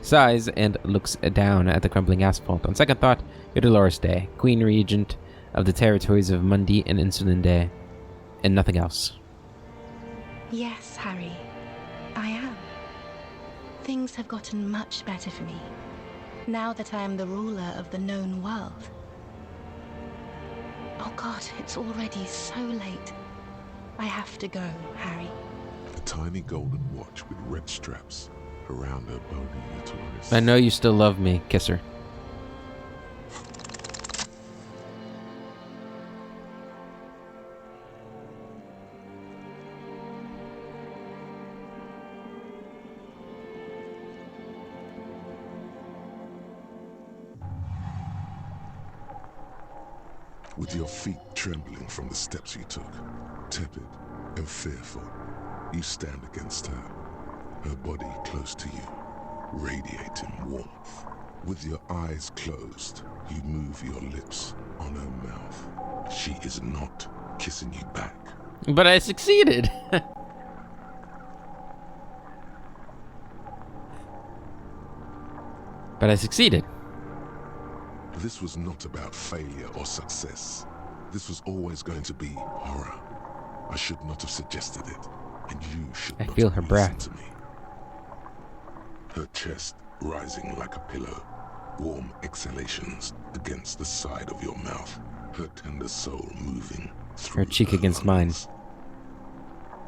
sighs and looks down at the crumbling asphalt. On second thought, you're Dolores Day, Queen Regent of the territories of Mundi and Insulinde, and nothing else. Yes, Harry. I am. Things have gotten much better for me, now that I am the ruler of the known world. Oh God, it's already so late. I have to go, Harry. A tiny golden watch with red straps around her bony little wrist. I know you still love me. Kiss her. With your feet trembling from the steps you took, tepid and fearful, you stand against her, her body close to you, radiating warmth. With your eyes closed, you move your lips on her mouth. She is not kissing you back. But I succeeded. But I succeeded. This was not about failure or success. This was always going to be horror. I should not have suggested it, and you should I not feel have her listened breath. to me. Her chest rising like a pillow, warm exhalations against the side of your mouth, her tender soul moving through Her cheek against mine. lungs.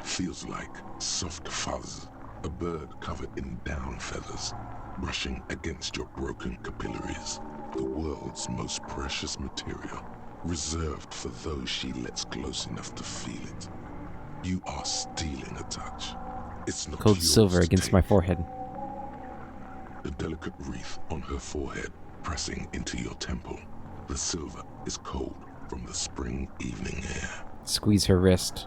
Feels like soft fuzz, a bird covered in down feathers, brushing against your broken capillaries. The world's most precious material, reserved for those she lets close enough to feel it. You are stealing a touch. It's not Cold yours silver to against take. my forehead. The delicate wreath on her forehead pressing into your temple. The silver is cold from the spring evening air. Squeeze her wrist.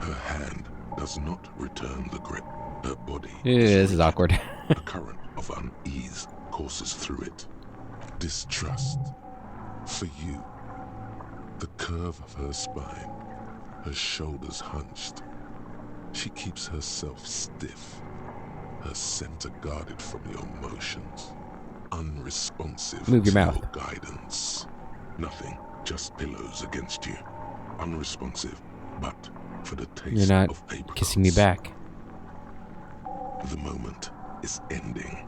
Her hand does not return the grip. Her body This is rigid. awkward. A current of unease courses through it. Distrust. For you. The curve of her spine, her shoulders hunched. She keeps herself stiff, her center guarded from your motions, unresponsive Move your to mouth. your guidance. Nothing, just pillows against you. Unresponsive, but for the taste You're not of apricots. kissing me back. The moment is ending.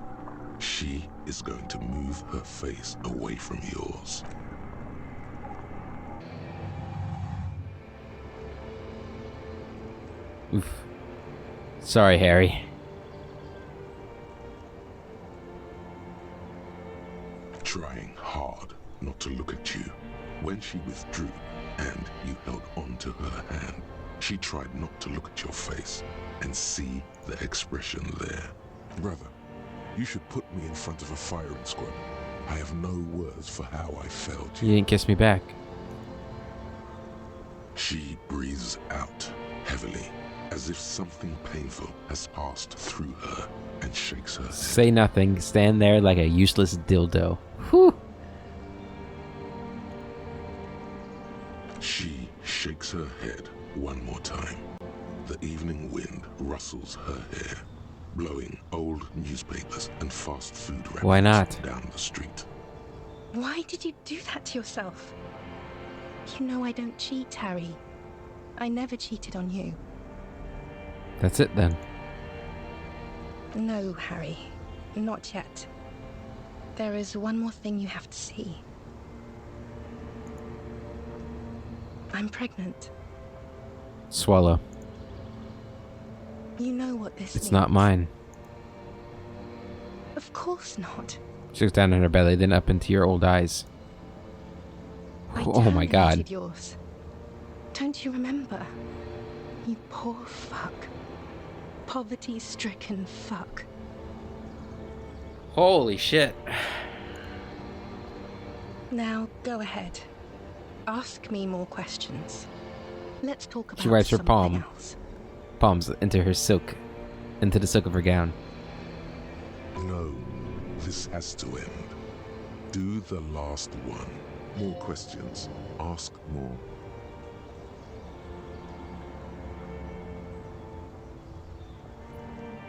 She is going to move her face away from yours. Oof. Sorry, Harry. Trying hard not to look at you. When she withdrew and you held on to her hand, she tried not to look at your face and see the expression there. Brother, you should put me in front of a firing squad. I have no words for how I felt. You didn't kiss me back. She breathes out heavily, as if something painful has passed through her, and shakes her head. Say nothing. Stand there like a useless dildo. Whew. She shakes her head one more time. The evening wind rustles her hair, blowing old newspapers and fast food wrappers Why not? down the street. Why did you do that to yourself? You know I don't cheat, Harry. I never cheated on you. That's it then. No, Harry. Not yet. There is one more thing you have to see. I'm pregnant. Swallow. You know what this means. It's not mine. Of course not. She looks down at her belly, then up into your old eyes. Oh my god. terminated yours. Don't you remember? You poor fuck. Poverty-stricken fuck. Holy shit. Now, go ahead. Ask me more questions. Let's talk about She wipes her something palm. else. Palms into her silk. Into the silk of her gown. No, this has to end. Do the last one. More questions. Ask more.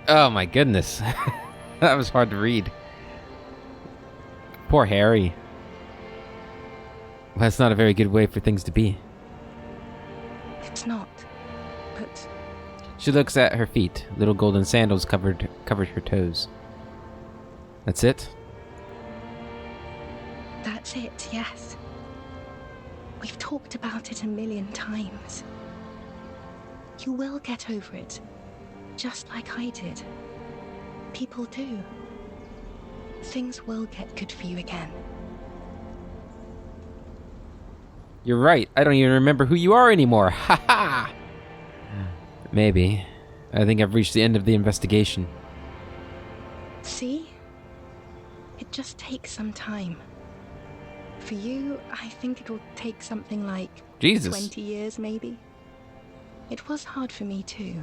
Oh my goodness. That was hard to read. Poor Harry. That's not a very good way for things to be. It's not. But She looks at her feet. Little golden sandals covered her toes. That's it? that's it, yes. We've talked about it a million times. You will get over it, just like I did. People do. Things will get good for you again. You're right. I don't even remember who you are anymore. Ha ha! Maybe. I think I've reached the end of the investigation. See? It just takes some time. For you, I think it'll take something like Jesus. 20 years, maybe. It was hard for me, too.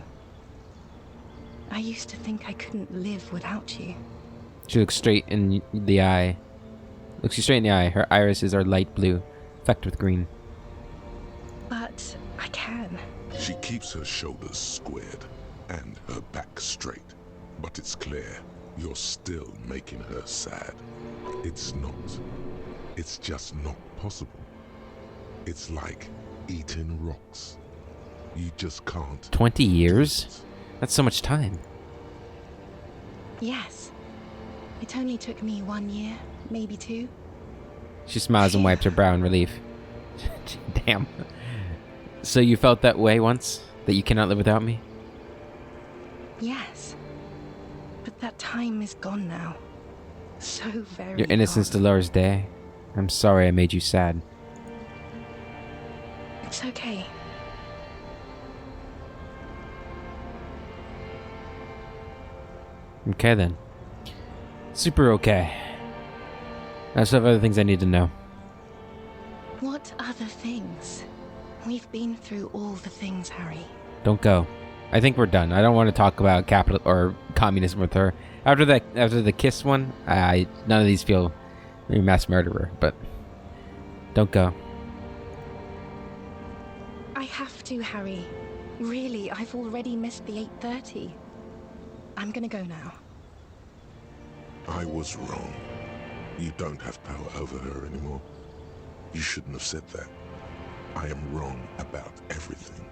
I used to think I couldn't live without you. She looks straight in the eye. Looks you straight in the eye. Her irises are light blue, flecked with green. But I can. She keeps her shoulders squared and her back straight. But it's clear you're still making her sad. It's not. It's just not possible. It's like eating rocks. You just can't. 20 years? That's so much time. Yes. It only took me 1 year, maybe 2. She smiles and wipes her brow in relief. Damn. So you felt that way once? That you cannot live without me? Yes. But that time is gone now. So very Your innocence, gone. Dolores Day. I'm sorry I made you sad. It's okay. Okay then. Super okay. I still have other things I need to know. What other things? We've been through all the things, Harry. Don't go. I think we're done. I don't want to talk about capital or communism with her. After the kiss one, none of these feel maybe mass murderer, but don't go. I have to, Harry. Really, I've already missed the 8:30. I'm gonna go now. I was wrong. You don't have power over her anymore. You shouldn't have said that. I am wrong about everything.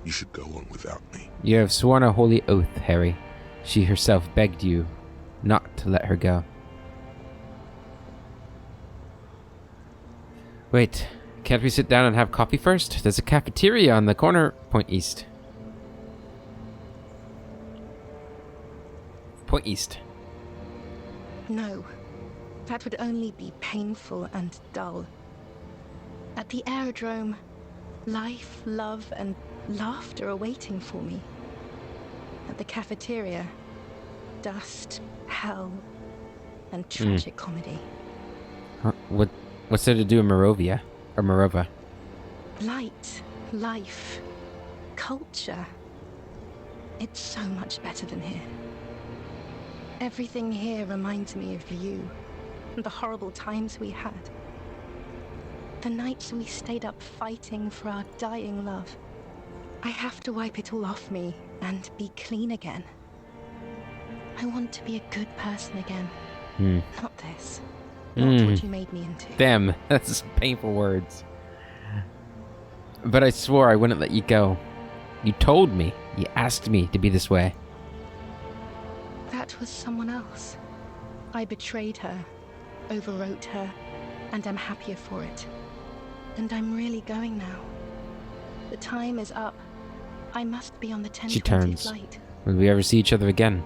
You should go on without me. You have sworn a holy oath, Harry. She herself begged you not to let her go. Wait, can't we sit down and have coffee first? There's a cafeteria on the corner. Point east. Point east. No. That would only be painful and dull. At the aerodrome, life, love, and laughter are waiting for me. At the cafeteria, dust, hell, and tragic comedy. Huh, what's there to do in Morovia? Or Morova? Light, life, culture. It's so much better than here. Everything here reminds me of you, and the horrible times we had. The nights we stayed up fighting for our dying love. I have to wipe it all off me and be clean again. I want to be a good person again. Not this. Not what you made me into. Damn, that's painful words. But I swore I wouldn't let you go. You told me. You asked me to be this way. That was someone else. I betrayed her, overwrote her, and I'm happier for it. And I'm really going now. The time is up. I must be on the 10:20 She turns. flight. Will we ever see each other again?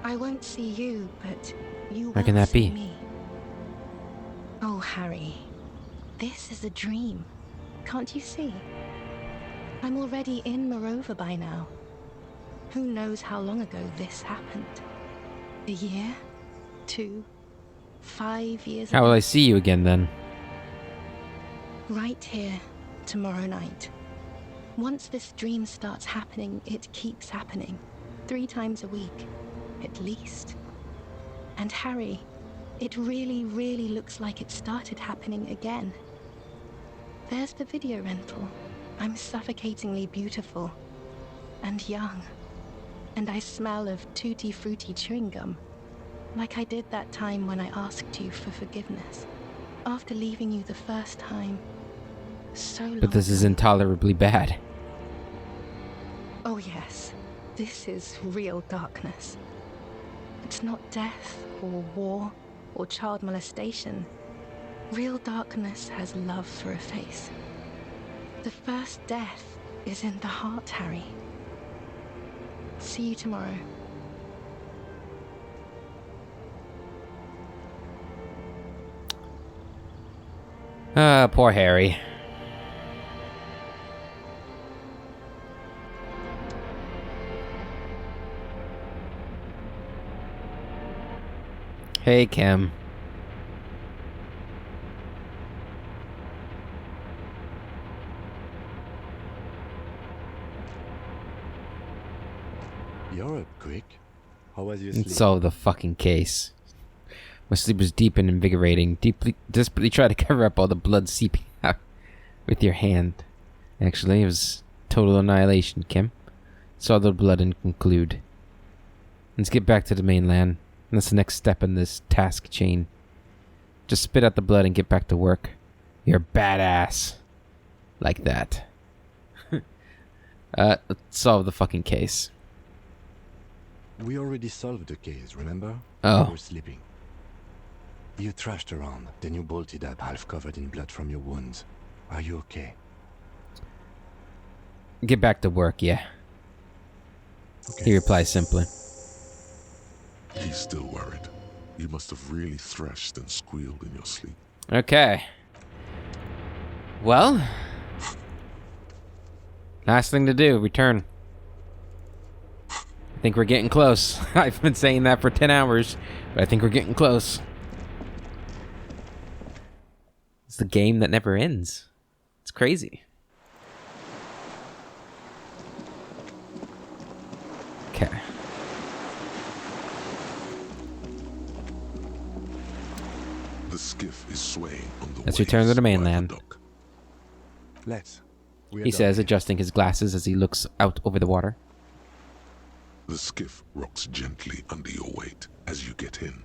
I won't see you, but you will How can that see be? me. Oh, Harry. This is a dream. Can't you see? I'm already in Morova by now. Who knows how long ago this happened? A year? 2? 5 years How ago? will I see you again then? Right here, tomorrow night. Once this dream starts happening, it keeps happening. 3 times a week, at least. And Harry, it really, really looks like it started happening again. There's the video rental. I'm suffocatingly beautiful. And young. And I smell of tutti frutti chewing gum. Like I did that time when I asked you for forgiveness. After leaving you the first time. So long But this is ago. intolerably bad. Oh yes, this is real darkness. It's not death, or war, or child molestation. Real darkness has love for a face. The first death is in the heart, Harry. See you tomorrow. Ah, poor Harry. Hey, Kim. You're up quick. How was your sleep? Solve the fucking case. My sleep was deep and invigorating. Desperately try to cover up all the blood seeping out with your hand. Actually, it was total annihilation, Kim. Saw the blood and conclude. Let's get back to the mainland. That's the next step in this task chain. Just spit out the blood and get back to work. You're badass. Like that. Let's solve the fucking case. We already solved the case, remember? Oh. You were sleeping. You thrashed around, then you bolted up, half covered in blood from your wounds. Are you okay? Get back to work, yeah. Okay. He replies simply. He's still worried. You must have really thrashed and squealed in your sleep. Okay. Well. Last thing to do, return. I think we're getting close. I've been saying that for 10 hours, but I think we're getting close. It's the game that never ends. It's crazy. Okay. The skiff is swaying on the Let's return to waves the by mainland. dock. Let's. He says, adjusting his glasses as he looks out over the water. The skiff rocks gently under your weight as you get in.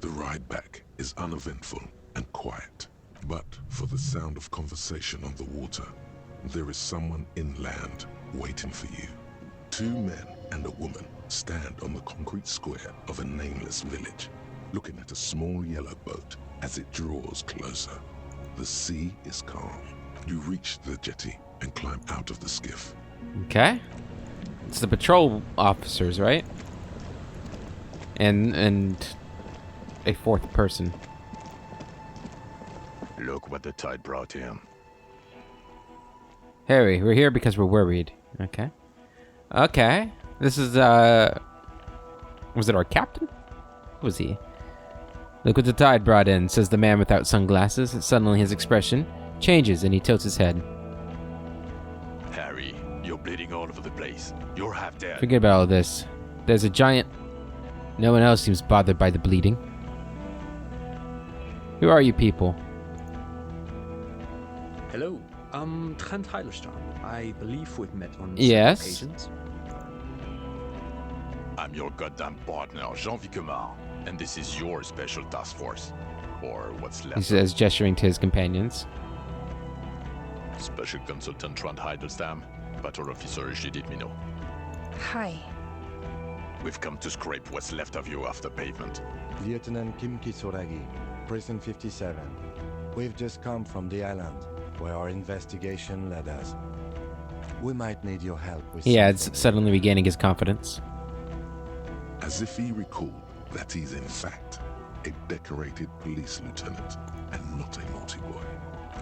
The ride back is uneventful and quiet, but for the sound of conversation on the water, there is someone inland waiting for you. 2 men and a woman stand on the concrete square of a nameless village, looking at a small yellow boat as it draws closer. The sea is calm. You reach the jetty and climb out of the skiff. Okay. It's the patrol officers, right? And a 4th person. Look what the tide brought him. Harry, we're here because we're worried. Okay. Okay. This is, was it our captain? Who was he? Look what the tide brought in, says the man without sunglasses. Suddenly his expression changes and he tilts his head. Harry, you're bleeding all over the place. You're half dead. Forget about all this. There's a giant... No one else seems bothered by the bleeding. Who are you people? Hello, I'm Trent Heilerstein. I believe we've met on Yes. several occasions. I'm your goddamn partner, Jean Vicomar, and this is your special task force. Or what's He left. says, gesturing to his companions. Special Consultant Trent Heidelstam, Patrol Officer Judith Minot. Hi. We've come to scrape what's left of you off the pavement. Lieutenant Kim Kisuragi, Prison 57. We've just come from the island, where our investigation led us. We might need your help with He adds, something. suddenly regaining his confidence. As if he recalled that he's in fact a decorated police lieutenant. and not a naughty boy.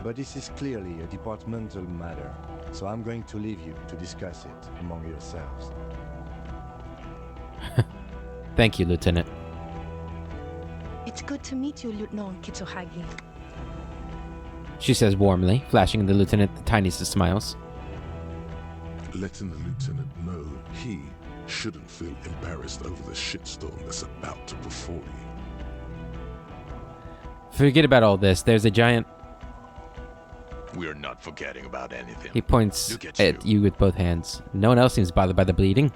But this is clearly a departmental matter, so I'm going to leave you to discuss it among yourselves. Thank you, Lieutenant. It's good to meet you, Lieutenant Kitsuhagi. She says warmly, flashing the lieutenant the tiniest of smiles. Letting the lieutenant know he shouldn't feel embarrassed over the shitstorm that's about to befall you. Forget about all this. There's a giant... We're not forgetting about anything. He points Look at you with both hands. No one else seems bothered by the bleeding.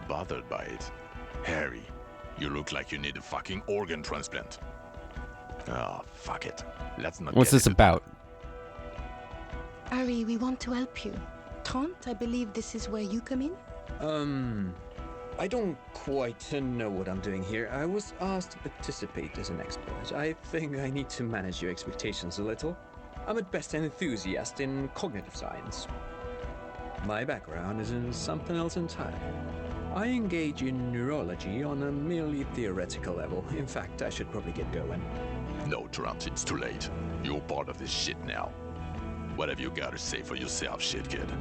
Bothered by it? Harry, you look like you need a fucking organ transplant. Oh, fuck it. Let's not What's get this into about? Ari, we want to help you. Trant, I believe this is where you come in? I don't quite know what I'm doing here. I was asked to participate as an expert. I think I need to manage your expectations a little. I'm at best an enthusiast in cognitive science. My background is in something else entirely. I engage in neurology on a merely theoretical level. In fact, I should probably get going. No, Trant, it's too late. You're part of this shit now. What have you got to say for yourself, shit kid?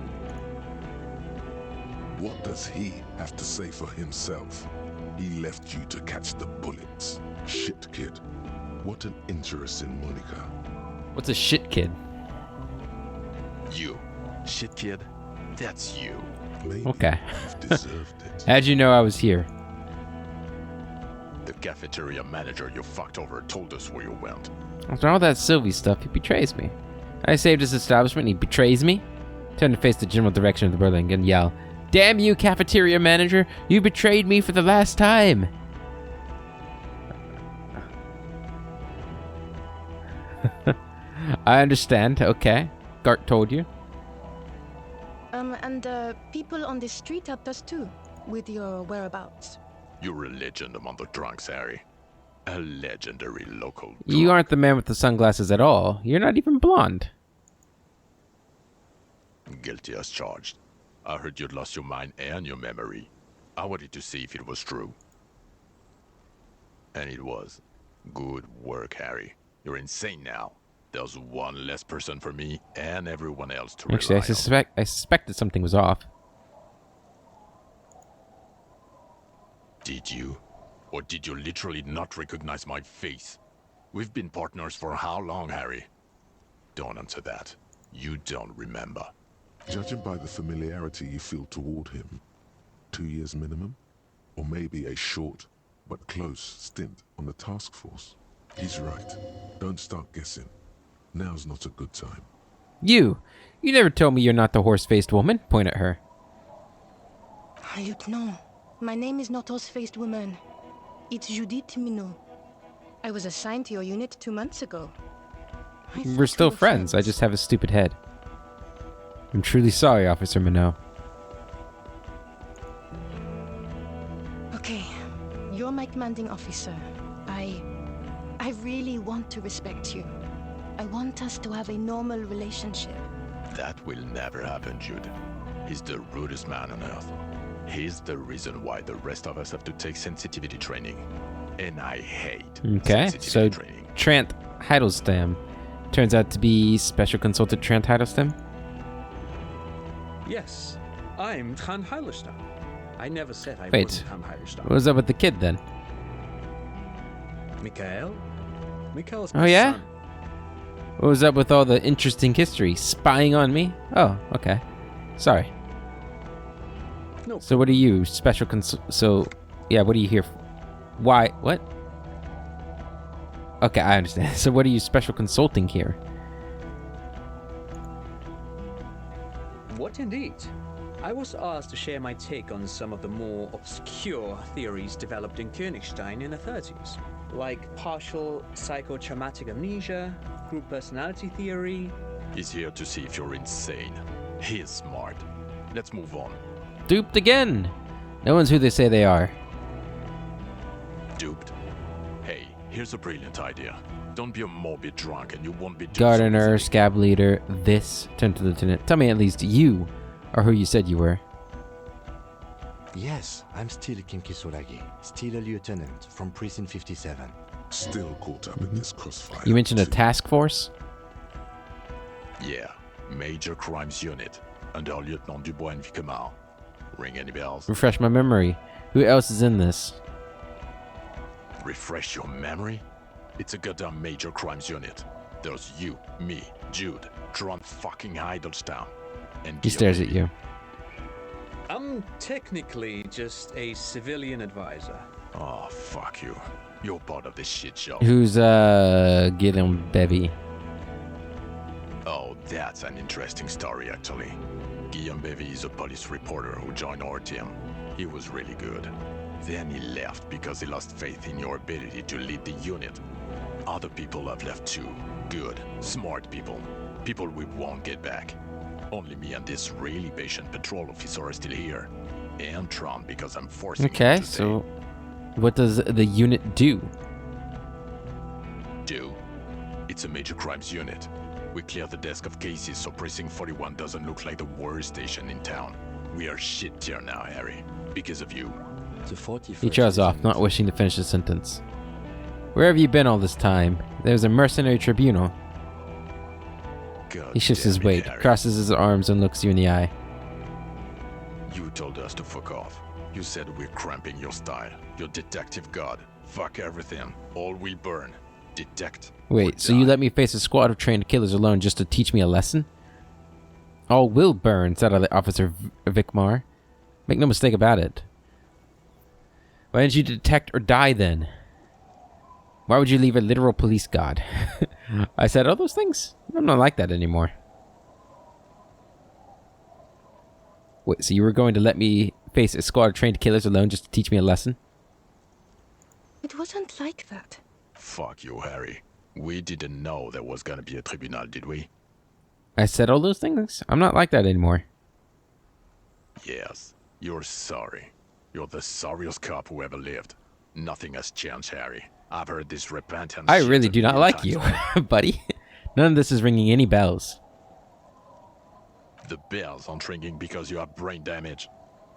What does he have to say for himself? He left you to catch the bullets. Shit, kid. What an interesting Monica. What's a shit kid? You, shit kid? That's you. Maybe Okay. you've deserved it. How'd you know I was here? The cafeteria manager you fucked over told us where you went. After all that Sylvie stuff, he betrays me. I saved his establishment and he betrays me? Turn to face the general direction of the building and yell, "Damn you, cafeteria manager! You betrayed me for the last time!" I understand, okay. Gart told you. And people on the street helped us too, with your whereabouts. You're a legend among the drunks, Harry. A legendary local drunk. You aren't the man with the sunglasses at all. You're not even blonde. Guilty as charged. I heard you'd lost your mind and your memory. I wanted to see if it was true. And it was. Good work, Harry. You're insane now. There's one less person for me and everyone else to Actually, rely on. I suspected something was off. Did you? Or did you literally not recognize my face? We've been partners for how long, Harry? Don't answer that. You don't remember. Judging by the familiarity you feel toward him, 2 years minimum? Or maybe a short but close stint on the task force. He's right. Don't start guessing. Now's not a good time. You never told me you're not the horse-faced woman. Point at her. Lieutenant, my name is not horse-faced woman. It's Judith Minot. I was assigned to your unit 2 months ago. I We're thought still we were friends. I just have a stupid head. I'm truly sorry, Officer Minot. Okay, you're my commanding officer. I really want to respect you. I want us to have a normal relationship. That will never happen, Jude. He's the rudest man on earth. He's the reason why the rest of us have to take sensitivity training. And I hate Okay, so sensitivity training. Trant Heidelstein turns out to be Special Consultant Trant Heidelstein. Yes, I'm Trant Heidelstein. I never said I Wait, wasn't Trant Heidelstein. what was up with the kid then? Mikhail? Mikhail's Oh my yeah? son. What was up with all the interesting history? Spying on me? Oh, okay. Sorry. No. So what are you, so, yeah, what are you here for? Why, what? Okay, I understand. So what are you special consulting here? What indeed? I was asked to share my take on some of the more obscure theories developed in Königstein in the 30s, like partial psychotraumatic amnesia, group personality theory. He's here to see if you're insane. He is smart. Let's move on. Duped again! No one's who they say they are. Duped? Hey, here's a brilliant idea. Don't be a morbid drunk and you won't be duped. Gardener, so scab leader, this. Turn to the lieutenant. Tell me at least you are who you said you were. Yes, I'm still Kinkisolagi, still a lieutenant from Precinct 57. Still caught up in this crossfire. You mentioned a too. task force? Yeah, Major Crimes Unit, under Lieutenant Dubois and Vicomar. Ring any bells? Refresh my memory. Who else is in this? Refresh your memory? It's a goddamn Major Crimes Unit. There's you, me, Jude, Tron fucking Heidelstown, and He stares at you. I'm technically just a civilian advisor. Oh, fuck you. You're part of this shit show. Who's, Guillaume Bevy? Oh, that's an interesting story, actually. Guillaume Bevy is a police reporter who joined our team. He was really good. Then he left because he lost faith in your ability to lead the unit. Other people have left too. Good, smart people. People we won't get back. Only me and this really patient patrol officer are still here. And Tron because I'm forcing him Okay, to stay. so what does the unit do? Do? It's a major crimes unit. We clear the desk of cases so Precinct 41 doesn't look like the worst station in town. We are shit tier now, Harry. Because of you. The 41st He draws off, Regiment. not wishing to finish the sentence. Where have you been all this time? There's a mercenary tribunal. God He shifts damn his it, weight, Harry. crosses his arms, and looks you in the eye. You told us to fuck off. You said we're cramping your style. Your detective god. Fuck everything. All we burn. Detect. or Wait, so you die. let me face a squad of trained killers alone just to teach me a lesson? All will burn, said Officer Vicmar. Make no mistake about it. Why didn't you detect or die then? Why would you leave a literal police god? I said all those things? I'm not like that anymore. Wait, so you were going to let me face a squad of trained killers alone just to teach me a lesson? It wasn't like that. Fuck you, Harry. We didn't know there was gonna be a tribunal, did we? I said all those things? I'm not like that anymore. Yes. You're sorry. You're the sorriest cop who ever lived. Nothing has changed, Harry. I've heard this repentance. I shit really a do not million like times you, already. buddy. None of this is ringing any bells. The bells aren't ringing because you have brain damage.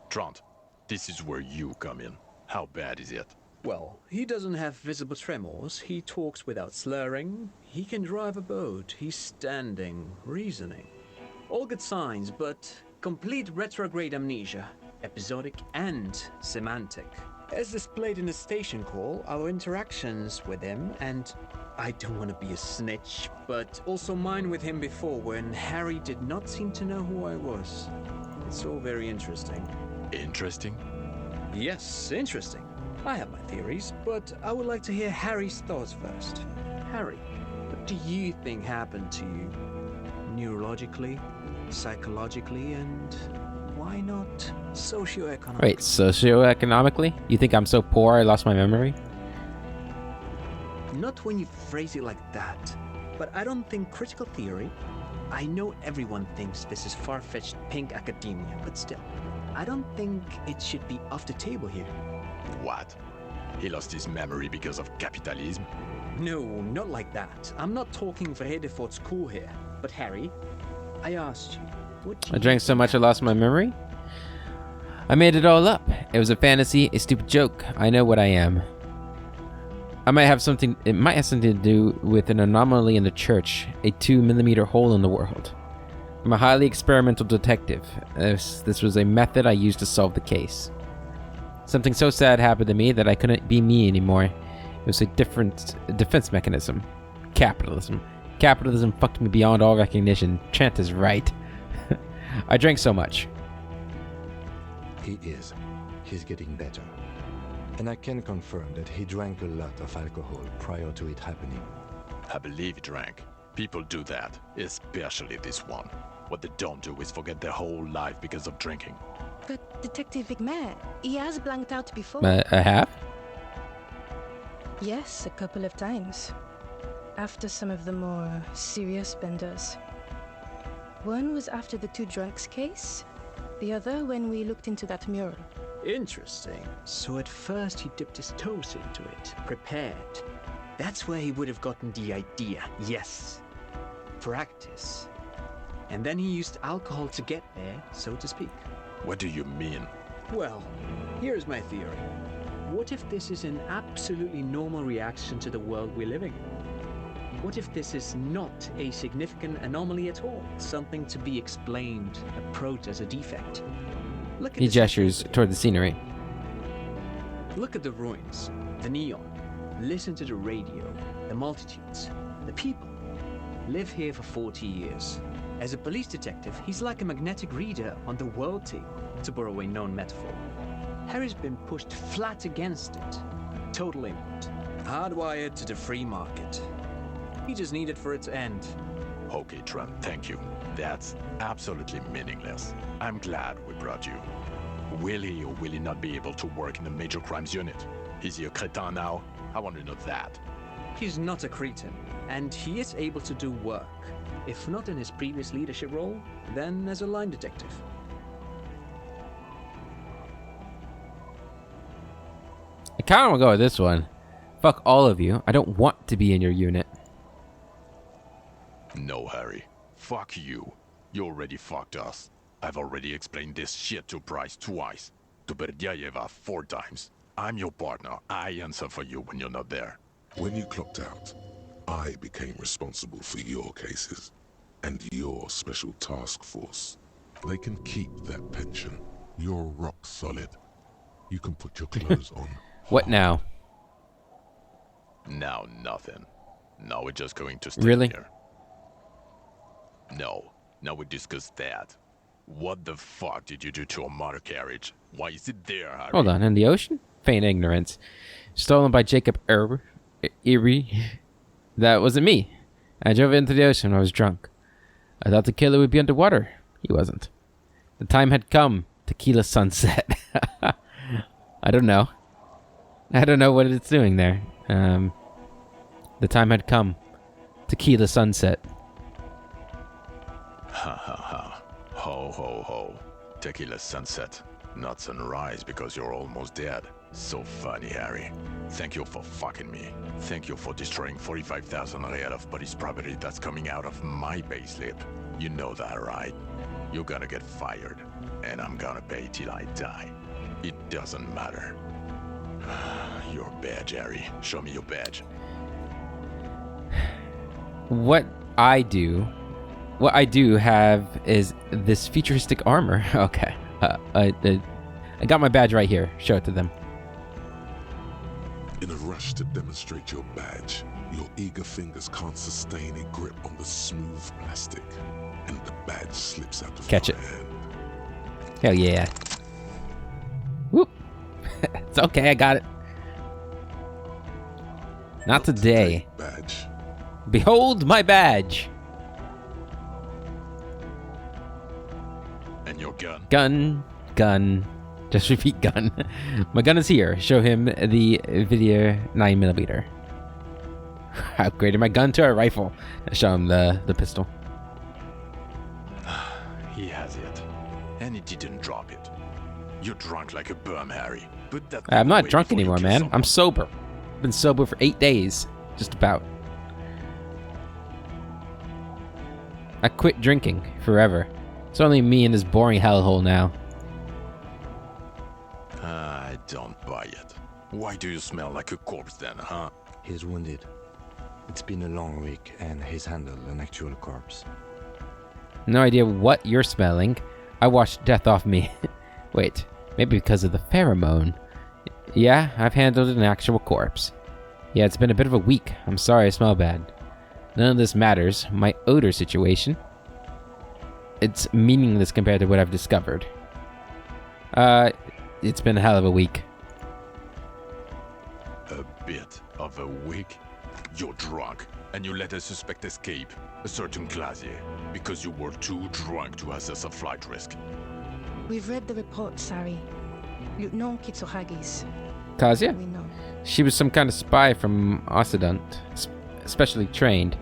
Trant, this is where you come in. How bad is it? Well, he doesn't have visible tremors, he talks without slurring, he can drive a boat, he's standing, reasoning. All good signs, but complete retrograde amnesia, episodic and semantic. As displayed in the station call, our interactions with him, and I don't want to be a snitch, but also mine with him before when Harry did not seem to know who I was. It's all very interesting. Interesting? Yes, interesting. I have my theories, but I would like to hear Harry's thoughts first. Harry, what do you think happened to you? Neurologically, psychologically, and why not socioeconomically? Wait, socioeconomically? You think I'm so poor I lost my memory? Not when you phrase it like that. But I don't think critical theory. I know everyone thinks this is far-fetched pink academia, but still, I don't think it should be off the table here. What? He lost his memory because of capitalism? No, not like that. I'm not talking Vrede for school here. But Harry, I asked you, what do I you drank so much I lost my memory? I made it all up. It was a fantasy, a stupid joke. I know what I am. It might have something to do with an anomaly in the church, a 2mm hole in the world. I'm a highly experimental detective. This was a method I used to solve the case. Something so sad happened to me that I couldn't be me anymore. It was a different defense mechanism. Capitalism. Capitalism fucked me beyond all recognition. Trent is right. I drank so much. He is. He's getting better. And I can confirm that he drank a lot of alcohol prior to it happening. I believe he drank. People do that, especially this one. What they don't do is forget their whole life because of drinking. But Detective Vigmare, he has blanked out before. I have? Yes, a couple of times. After some of the more serious benders. One was after the two drunks case. The other when we looked into that mural. Interesting. So at first he dipped his toes into it, prepared. That's where he would have gotten the idea, yes. Practice. And then he used alcohol to get there, so to speak. What do you mean? Well, here's my theory. What if this is an absolutely normal reaction to the world we're living in? What if this is not a significant anomaly at all? Something to be explained, approached as a defect? Look at He the gestures toward the scenery. Look at the ruins, the neon. Listen to the radio, the multitudes, the people. Live here for 40 years. As a police detective, he's like a magnetic reader on the world tape, to borrow a known metaphor. Harry's been pushed flat against it. Total input. Hardwired to the free market. He just needed for it to end. Okay, Trent, thank you. That's absolutely meaningless. I'm glad we brought you. Will he or will he not be able to work in the major crimes unit? Is he a cretin now? I want to know that. He's not a cretin, and he is able to do work. If not in his previous leadership role, then as a line detective. I kind of want to go with this one. Fuck all of you. I don't want to be in your unit. No, Harry. Fuck you. You already fucked us. I've already explained this shit to Bryce twice. To Berdyayeva 4 times. I'm your partner. I answer for you when you're not there. When you clocked out, I became responsible for your cases and your special task force. They can keep that pension. You're rock solid. You can put your clothes on. What now? Now nothing. Now we're just going to stay Really? here. No. Now we discuss that. What the fuck did you do to a motor carriage? Why is it there, Harry? Hold on. In the ocean? Feign ignorance. Stolen by Jacob Erie. That wasn't me. I drove into the ocean when I was drunk. I thought the killer would be underwater. He wasn't. The time had come. Tequila sunset. I don't know. I don't know what it's doing there. The time had come. Tequila sunset. Ha ha ha. Ho ho ho. Tequila sunset. Not sunrise because you're almost dead. So funny, Harry. Thank you for fucking me. Thank you for destroying 45,000 real of police property that's coming out of my payslip. You know that, right? You're gonna get fired. And I'm gonna pay till I die. It doesn't matter. Your badge, Harry. Show me your badge. What I do have is this futuristic armor. Okay. I got my badge right here. Show it to them. In a rush to demonstrate your badge, your eager fingers can't sustain a grip on the smooth plastic, and the badge slips out of Catch your it. hand. Hell yeah. Whoop. It's okay, I got it. Not today. Badge. Behold my badge. And your gun? Gun. Just repeat gun. My gun is here. Show him the video 9mm. I upgraded my gun to a rifle. Show him the pistol. He has it. And he didn't drop it. You're drunk like a bum, Harry. Put that I'm not away drunk before you anymore, kill man. someone. I'm sober. Been sober for 8 days. Just about. I quit drinking forever. It's only me in this boring hellhole now. I don't buy it. Why do you smell like a corpse then, huh? He's wounded. It's been a long week, and he's handled an actual corpse. No idea what you're smelling. I washed death off me. Wait, maybe because of the pheromone. Yeah, I've handled an actual corpse. Yeah, it's been a bit of a week. I'm sorry I smell bad. None of this matters. My odor situation. It's meaningless compared to what I've discovered. It's been a hell of a week. A bit of a week? You're drunk, and you let a suspect escape, a certain Clasier, because you were too drunk to assess a flight risk. We've read the report, Sari. Lieutenant Kitsuhagi's. Kazuya? We know. She was some kind of spy from Occident, specially trained.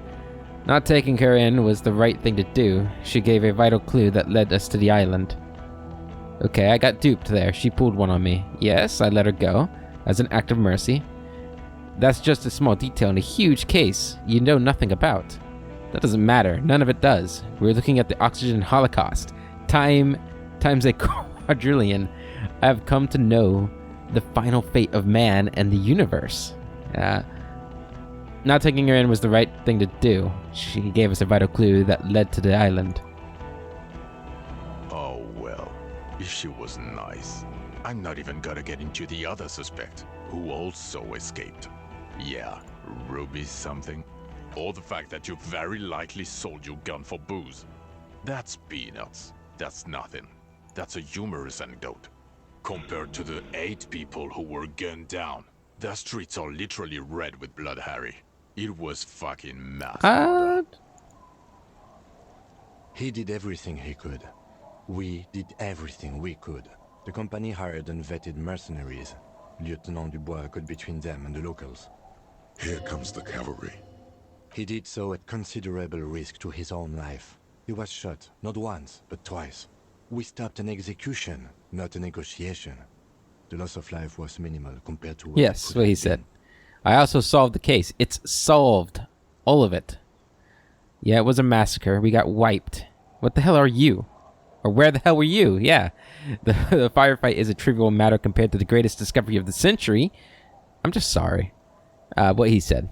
Not taking her in was the right thing to do. She gave a vital clue that led us to the island. Okay, I got duped there. She pulled one on me. Yes, I let her go, as an act of mercy. That's just a small detail in a huge case you know nothing about. That doesn't matter. None of it does. We're looking at the oxygen holocaust. Time times a quadrillion. I have come to know the final fate of man and the universe. Not taking her in was the right thing to do. She gave us a vital clue that led to the island. Oh well, if she was nice. I'm not even gonna get into the other suspect, who also escaped. Yeah, Ruby something. Or the fact that you very likely sold your gun for booze. That's peanuts. That's nothing. That's a humorous anecdote. Compared to the 8 people who were gunned down. The streets are literally red with blood, Harry. It was fucking mass murder. He did everything he could. We did everything we could. The company hired unvetted mercenaries. Lieutenant Dubois got between them and the locals. Here comes the cavalry. He did so at considerable risk to his own life. He was shot, not once, but twice. We stopped an execution, not a negotiation. The loss of life was minimal compared to what Yes, what he said. I also solved the case. It's solved. All of it. Yeah, it was a massacre. We got wiped. What the hell are you? Or where the hell were you? Yeah. The firefight is a trivial matter compared to the greatest discovery of the century. I'm just sorry. What he said.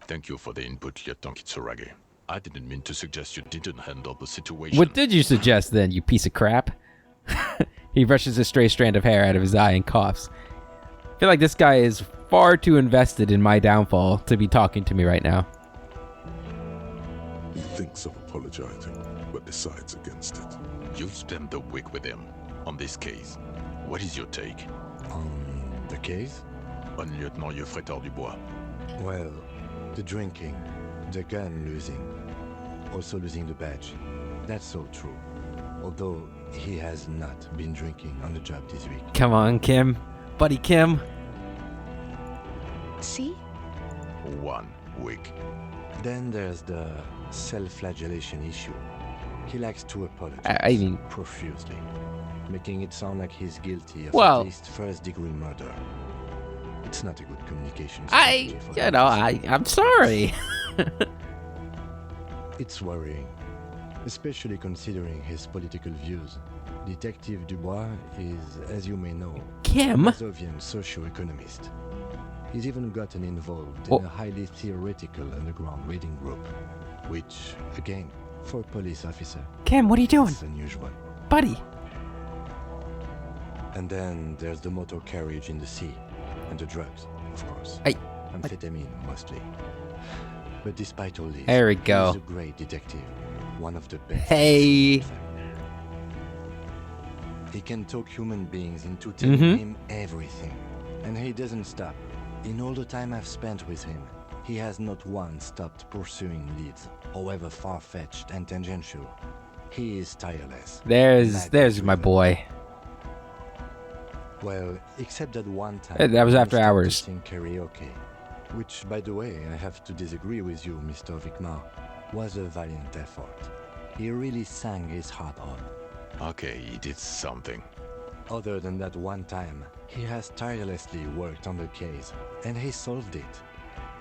Thank you for the input, Lieutenant Kitsuragi. I didn't mean to suggest you didn't handle the situation. What did you suggest then, you piece of crap? He brushes a stray strand of hair out of his eye and coughs. I feel like this guy is far too invested in my downfall to be talking to me right now. He thinks of apologizing, but decides against it. You've spent the week with him on this case. What is your take? On the case? On Lieutenant Geoffrey Dubois. Well, the drinking, the gun losing, also losing the badge. That's all true. Although he has not been drinking on the job this week. Come on, Kim. Buddy Kim. See? 1 week. Then there's the self-flagellation issue. He likes to apologize I mean... profusely, making it sound like he's guilty of Well... at least first-degree murder. It's not a good communication I'm sorry. It's worrying, especially considering his political views. Detective Dubois is, as you may know, Kim? a Soviet socio-economist. He's even gotten involved in a highly theoretical underground reading group, which, again, for a police officer, Kim, what are you doing? is unusual. Buddy. And then there's the motor carriage in the sea, and the drugs, of course. Amphetamine, mostly. But despite all this, there we go. he's a great detective. One of the best. Hey. He can talk human beings into telling him everything. And he doesn't stop. In all the time I've spent with him, he has not once stopped pursuing leads, however far-fetched and tangential. He is tireless. There's my boy. Well, except that one time... That was he after stopped to hours. sing karaoke. Which, by the way, I have to disagree with you, Mr. Vicmar, was a valiant effort. He really sang his heart out. Okay, he did something. Other than that one time, he has tirelessly worked on the case, and he solved it.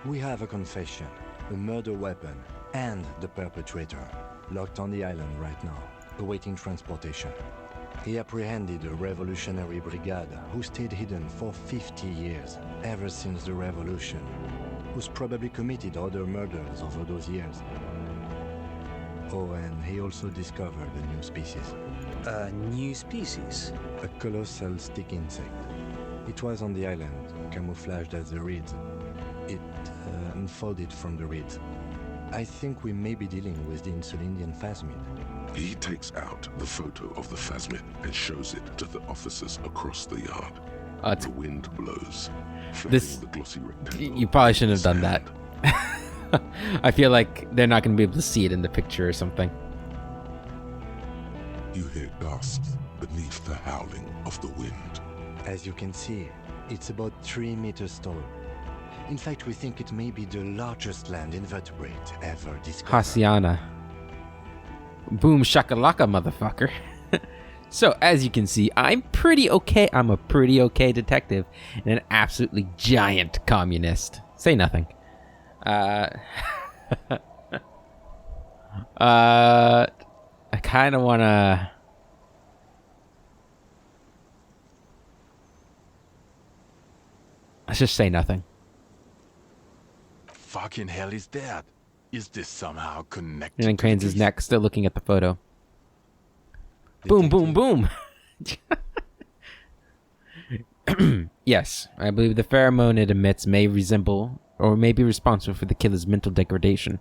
We have a confession, a murder weapon, and the perpetrator, locked on the island right now, awaiting transportation. He apprehended a revolutionary brigade who stayed hidden for 50 years, ever since the revolution, who's probably committed other murders over those years. Oh, and he also discovered a new species. A new species? A colossal stick insect. It was on the island, camouflaged as the reeds. It unfolded from the reeds. I think we may be dealing with the Insulindian phasmid. He takes out the photo of the phasmid and shows it to the officers across the yard. The wind blows, flapping the glossy rectangle. You probably shouldn't have done that. I feel like they're not going to be able to see it in the picture or something. You hear gasps beneath the howling of the wind. As you can see, it's about 3 meters tall. In fact, we think it may be the largest land invertebrate ever discovered. Haciana. Boom shakalaka, motherfucker. So, as you can see, I'm pretty okay. I'm a pretty okay detective and an absolutely giant communist. Say nothing. I kind of want to... Let's just say nothing. Fucking hell is that? Is this somehow connected? And then cranes his neck, still looking at the photo. Detective, Boom, boom, boom. Yes, I believe the pheromone it emits may resemble or may be responsible for the killer's mental degradation.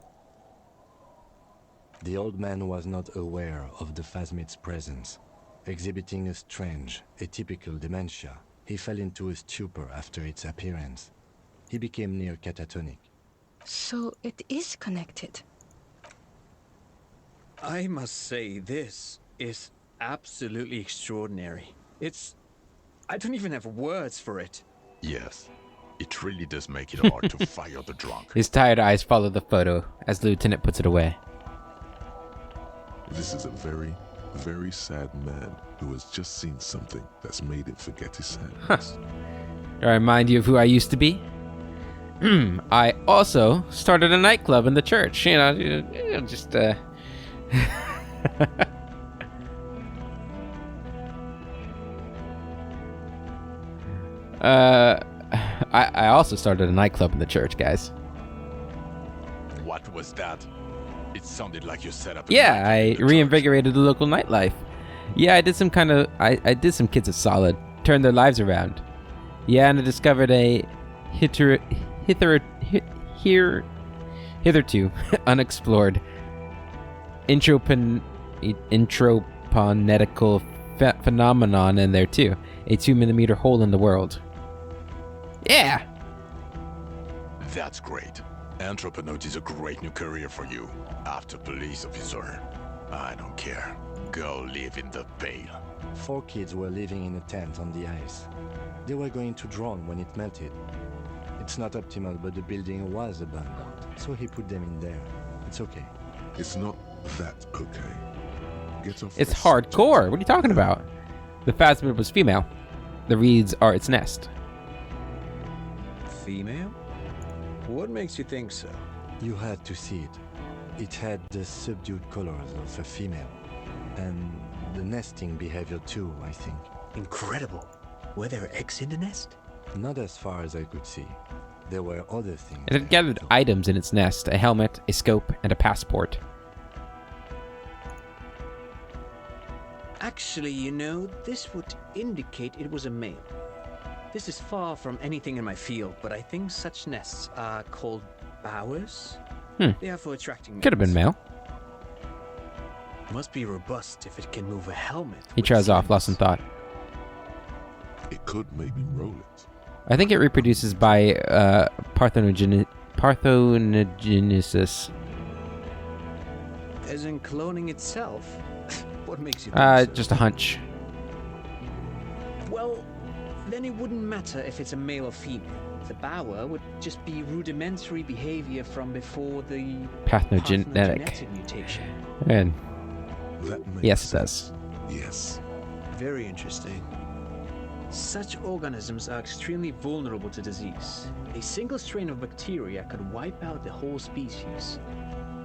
The old man was not aware of the phasmid's presence. Exhibiting a strange, atypical dementia, he fell into a stupor after its appearance. He became near catatonic. So it is connected. I must say, this is absolutely extraordinary. I don't even have words for it. Yes, it really does make it hard to fire the drunk. His tired eyes follow the photo as the lieutenant puts it away. This is a very, very sad man who has just seen something that's made him forget his sadness. I remind you of who I used to be? I also started a nightclub in the church. Just I also started a nightclub in the church, guys. What was that? It sounded like you set up. Yeah, I reinvigorated the local nightlife. Yeah, I did some I did some kids a solid, turned their lives around. Yeah, and I discovered a hitherto unexplored introponetical phenomenon in there too. A 2mm hole in the world. Yeah! That's great. Anthroponaut is a great new career for you. After police officer. I don't care. Go live in the Pale. 4 kids were living in a tent on the ice. They were going to drown when it melted. It's not optimal, but the building was abandoned, so he put them in there. It's okay. It's not that okay. Get off It's this hardcore. What are you talking about? The phasmid was female. The reeds are its nest. Female? What makes you think so? You had to see it. It had the subdued colors of a female. And the nesting behavior too, I think. Incredible. Were there eggs in the nest? Not as far as I could see. There were other things. It had gathered items in its nest, a helmet, a scope, and a passport. Actually, this would indicate it was a male. This is far from anything in my field, but I think such nests are called bowers. They are for attracting Could have been males. male. Must be robust if it can move a helmet. He trails off, lost in thought. It could maybe roll it. I think it reproduces by parthenogenesis. As in cloning itself? What makes you think so? Just a hunch. Well, then it wouldn't matter if it's a male or female. The bower would just be rudimentary behavior from before the Parthenogenetic. mutation. And That makes yes, it sense. does. Yes. Very interesting. Such organisms are extremely vulnerable to disease. A single strain of bacteria could wipe out the whole species.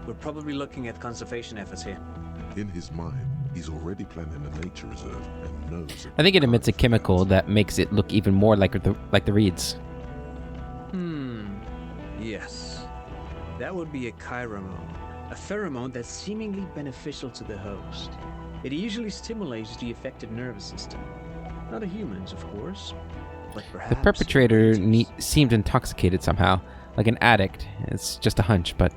We're probably looking at conservation efforts here. In his mind, he's already planning a nature reserve and knows I think it emits a chemical that makes it look even more like the reeds. Yes. That would be a chiromone. A pheromone that's seemingly beneficial to the host. It usually stimulates the affected nervous system. Not a human's, of course, but perhaps... The perpetrator seemed intoxicated somehow, like an addict. It's just a hunch, but...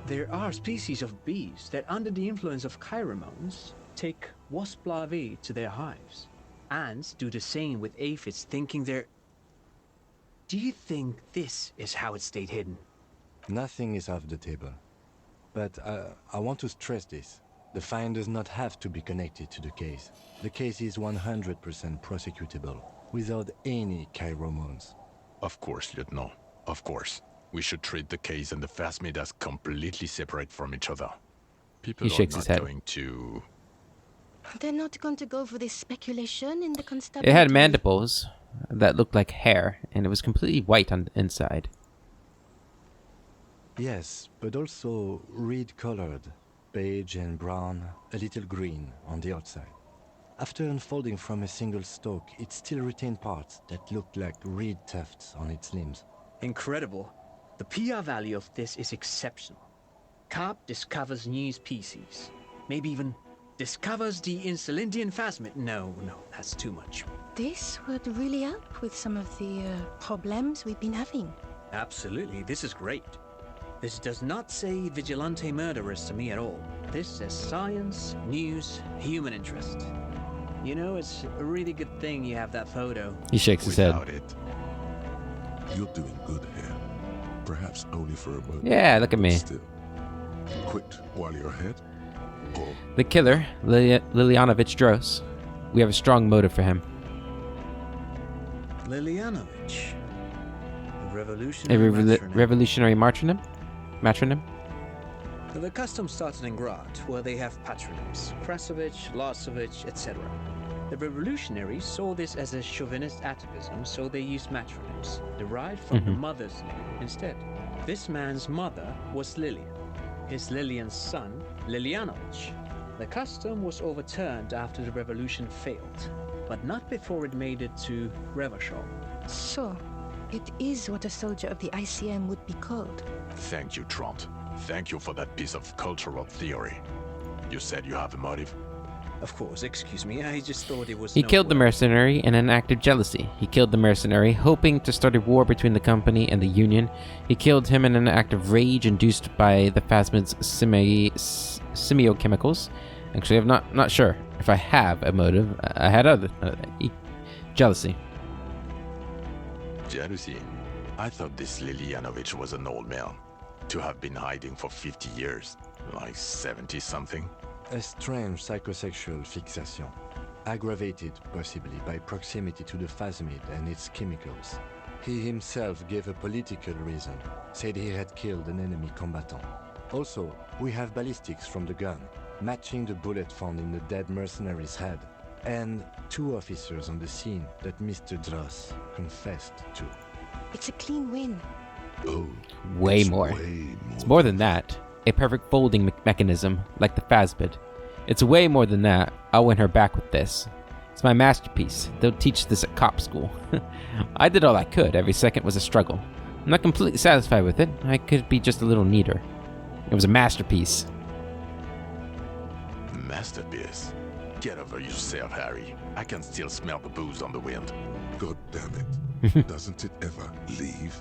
There are species of bees that, under the influence of chiromones, take wasp larvae to their hives. Ants do the same with aphids, thinking they're... Do you think this is how it stayed hidden? Nothing is off the table. But I want to stress this. The find does not have to be connected to the case. The case is 100% prosecutable, without any chiromones. Of course, Lieutenant. Of course. We should treat the case and the phasmid as completely separate from each other. People He shakes are his not head. going to... They're not going to go for this speculation in the constabulary. It had mandibles that looked like hair, and it was completely white on the inside. Yes, but also reed-colored, beige and brown, a little green on the outside. After unfolding from a single stalk, it still retained parts that looked like reed tufts on its limbs. Incredible. The PR value of this is exceptional. Carp discovers new species. Maybe even discovers the Insulindian phasmid. No, that's too much. This would really help with some of the problems we've been having. Absolutely, this is great. This does not say vigilante murderers to me at all. This says science, news, human interest. You know, it's a really good thing you have that photo. He shakes his Without head. it, You're doing good here. Perhaps only for a moment. Yeah, look at me. Still, quit while you're ahead, or The killer, Lilianovich Dros. We have a strong motive for him. Lilianovich. A A revolutionary matronym. revolutionary matronym? The custom started in Grad, where they have patronyms. Krasovich, Lasovich, etc. The revolutionaries saw this as a chauvinist atavism, so they used matronyms, derived from the mother's name instead. This man's mother was Lilian. His Lilian's son, Lilianovich. The custom was overturned after the revolution failed, but not before it made it to Revachol. So, it is what a soldier of the ICM would be called. thank you, Trant. Thank you for that piece of cultural theory. You said you have a motive? Of course, excuse me, I just thought it was He killed the noteworthy. mercenary in an act of jealousy. He killed the mercenary, hoping to start a war between the company and the Union. He killed him in an act of rage induced by the phasmid's semiochemicals. Actually, I'm not sure if I have a motive. I had other jealousy. Jealousy? I thought this Lilianovich was an old man. To have been hiding for 50 years. Like 70-something. A strange psychosexual fixation, aggravated possibly by proximity to the phasmid and its chemicals. He himself gave a political reason, said he had killed an enemy combatant. Also, we have ballistics from the gun, matching the bullet found in the dead mercenary's head, and 2 officers on the scene that Mr. Dross confessed to. It's a clean win. oh, Way it's more. Way more. It's more than that. A perfect folding mechanism, like the phasmid. It's way more than that. I'll win her back with this. It's my masterpiece. They'll teach this at cop school. I did all I could. Every second was a struggle. I'm not completely satisfied with it. I could be just a little neater. It was a masterpiece. Masterpiece? Get over yourself, Harry. I can still smell the booze on the wind. God damn it. Doesn't it ever leave?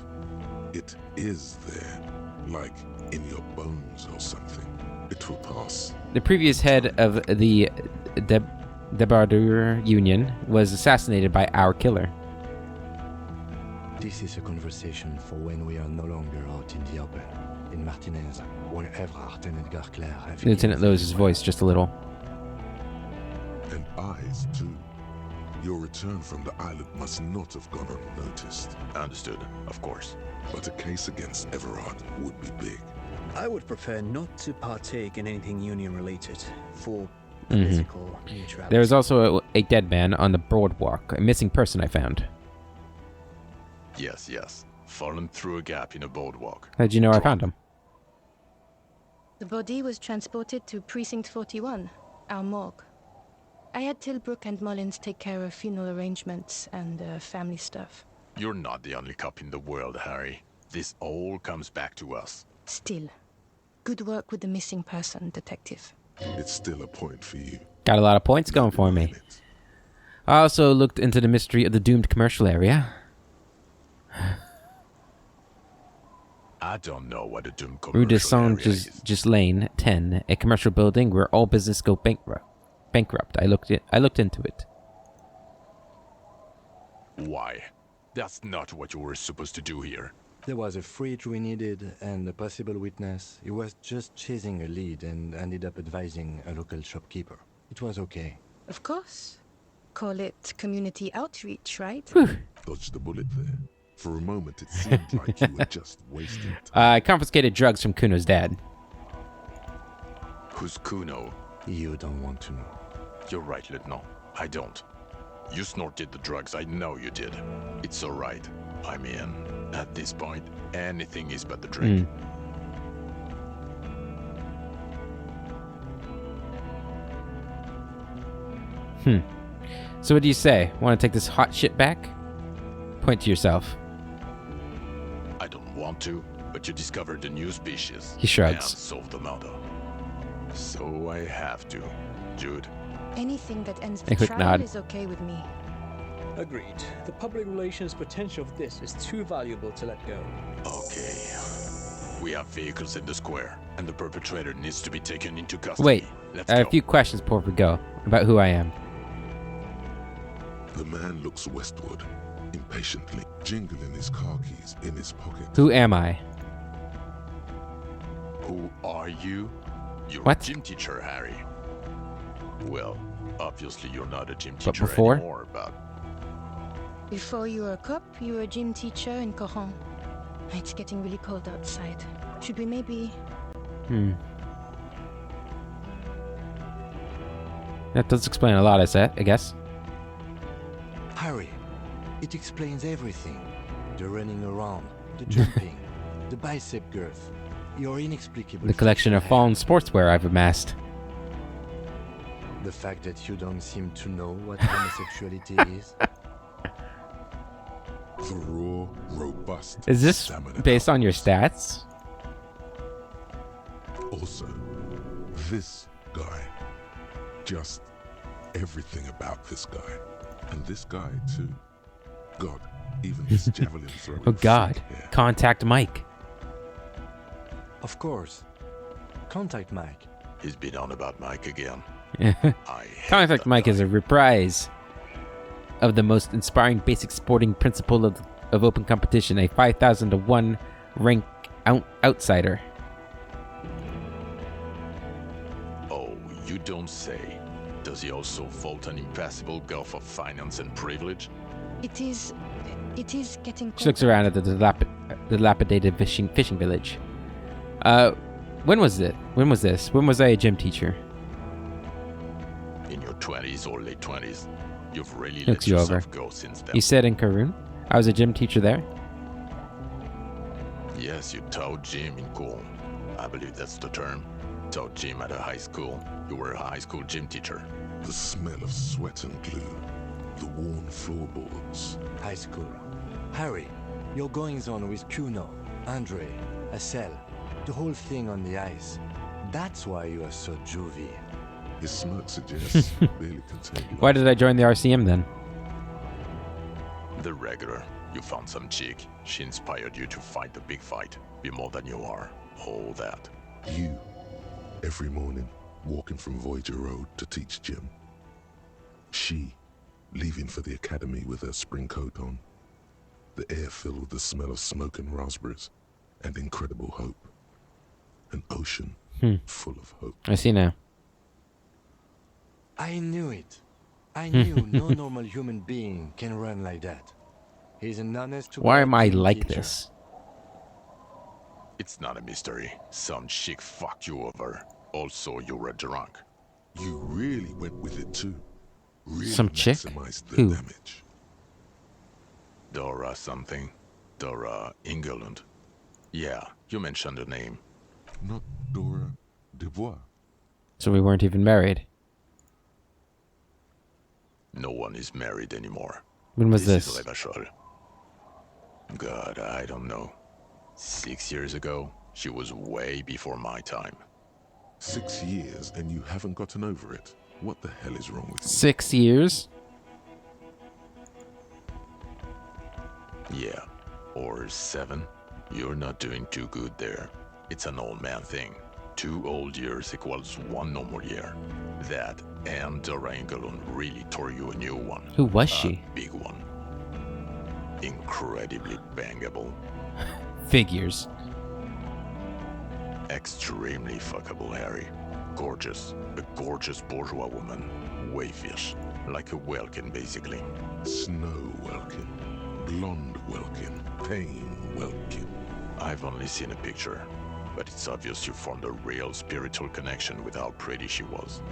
It is there. Like in your bones or something. It will pass. The previous head of the Debardeur Union was assassinated by our killer. This is a conversation for when we are no longer out in the open, in Martinez, where Evrard and Edgar Clare have... Lieutenant lowers his voice just a little. And eyes, too. Your return from the island must not have gone unnoticed. Understood, of course. But a case against Everard would be big. I would prefer not to partake in anything union-related, for political neutrality. There is also a dead man on the boardwalk, a missing person I found. Yes. Fallen through a gap in a boardwalk. How'd you know I found him? The body was transported to Precinct 41, our morgue. I had Tilbrook and Mullins take care of funeral arrangements and family stuff. You're not the only cop in the world, Harry. This all comes back to us. Still, good work with the missing person, detective. It's still a point for you. Got a lot of points going for me. I also looked into the mystery of the doomed commercial area. I don't know what a doomed Rue de commercial area is. Saint-Ghislain 10, a commercial building where all business go bankrupt. I looked into it. Why? That's not what you were supposed to do here. There was a fridge we needed and a possible witness. He was just chasing a lead and ended up advising a local shopkeeper. It was okay. Of course. Call it community outreach, right? Dodged the bullet there. For a moment, it seemed like you were just wasting time. I confiscated drugs from Kuno's dad. Who's Kuno? You don't want to know. You're right, Lieutenant. I don't. You snorted the drugs, I know you did. It's alright. I'm in. At this point, anything is but the drink. So what do you say? Want to take this hot shit back? Point to yourself. I don't want to, but you discovered a new species. He shrugs. And solved the matter. So I have to. Jude. Anything that ends A the quick trial nod. is okay with me. Agreed. The public relations potential of this is too valuable to let go. Okay. We have vehicles in the square, and the perpetrator needs to be taken into custody. Wait, Let's I have go. a few questions before we go about who I am. The man looks westward, impatiently, jingling his car keys in his pocket. Who am I? Who are you? You're What? a gym teacher, Harry. Well, obviously you're not a gym But teacher before? anymore, but Before you were a cop, you were a gym teacher in Coron. It's getting really cold outside. Should we maybe... That does explain a lot, I guess. Harry, it explains everything. The running around, the jumping, the bicep girth, your inexplicable... The collection of fallen sportswear I've amassed. The fact that you don't seem to know what homosexuality is. The raw, robust Is this stamina based on your outputs. stats? Also, this guy. Just everything about this guy. And this guy, too. God, even this javelin throwing Oh God. freak here. Contact Mike. Of course. Contact Mike. he's been on about Mike again. I hate Contact that Mike is guy. a reprise of the most inspiring basic sporting principle of open competition, a 5,000 to 1 rank outsider. Oh, you don't say. Does he also vault an impassable gulf of finance and privilege? It is getting She looks around at the dilapidated fishing village. When was it? When was this? When was I a gym teacher? In your 20s or late 20s, you've really Looks let you yourself over. go since then. You said in Karun? I was a gym teacher there? Yes, you taught gym in Cool. I believe that's the term. Taught gym at a high school. You were a high school gym teacher. The smell of sweat and glue. The worn floorboards. High school. Harry, your goings on with Kuno, Andre, Assel, the whole thing on the ice. That's why you are so juvie. His smirk suggests barely contained. Why did I join the RCM then? The regular. You found some chick. She inspired you to fight the big fight. Be more than you are. All that. You, every morning, walking from Voyager Road to teach gym. She, leaving for the academy with her spring coat on. The air filled with the smell of smoke and raspberries, and incredible hope. An ocean full of hope. I see now. I knew it. I knew no normal human being can run like that. He's an honest to Why God am I gym like teacher. this? It's not a mystery. Some chick fucked you over. Also, you were drunk. You really went with it too. Really Some chick? maximized the Who? damage. Dora something. Dora England. Yeah, you mentioned the name. Not Dora Dubois. So we weren't even married. No one is married anymore. When was This this? is Revachol. God, I don't know. 6 years ago, she was way before my time. 6 years and you haven't gotten over it. What the hell is wrong with you? 6 years? Yeah, or 7. You're not doing too good there. It's an old man thing. 2 old years equals 1 normal year. That and Dora Engelund really tore you a new one. Who was A she? big one. Incredibly bangable. Figures. Extremely fuckable, Harry. Gorgeous. A gorgeous bourgeois woman. Wayfish. Like a Welkin, basically. Snow Welkin. Blonde Welkin. Pain Welkin. I've only seen a picture, but it's obvious you formed a real spiritual connection with how pretty she was.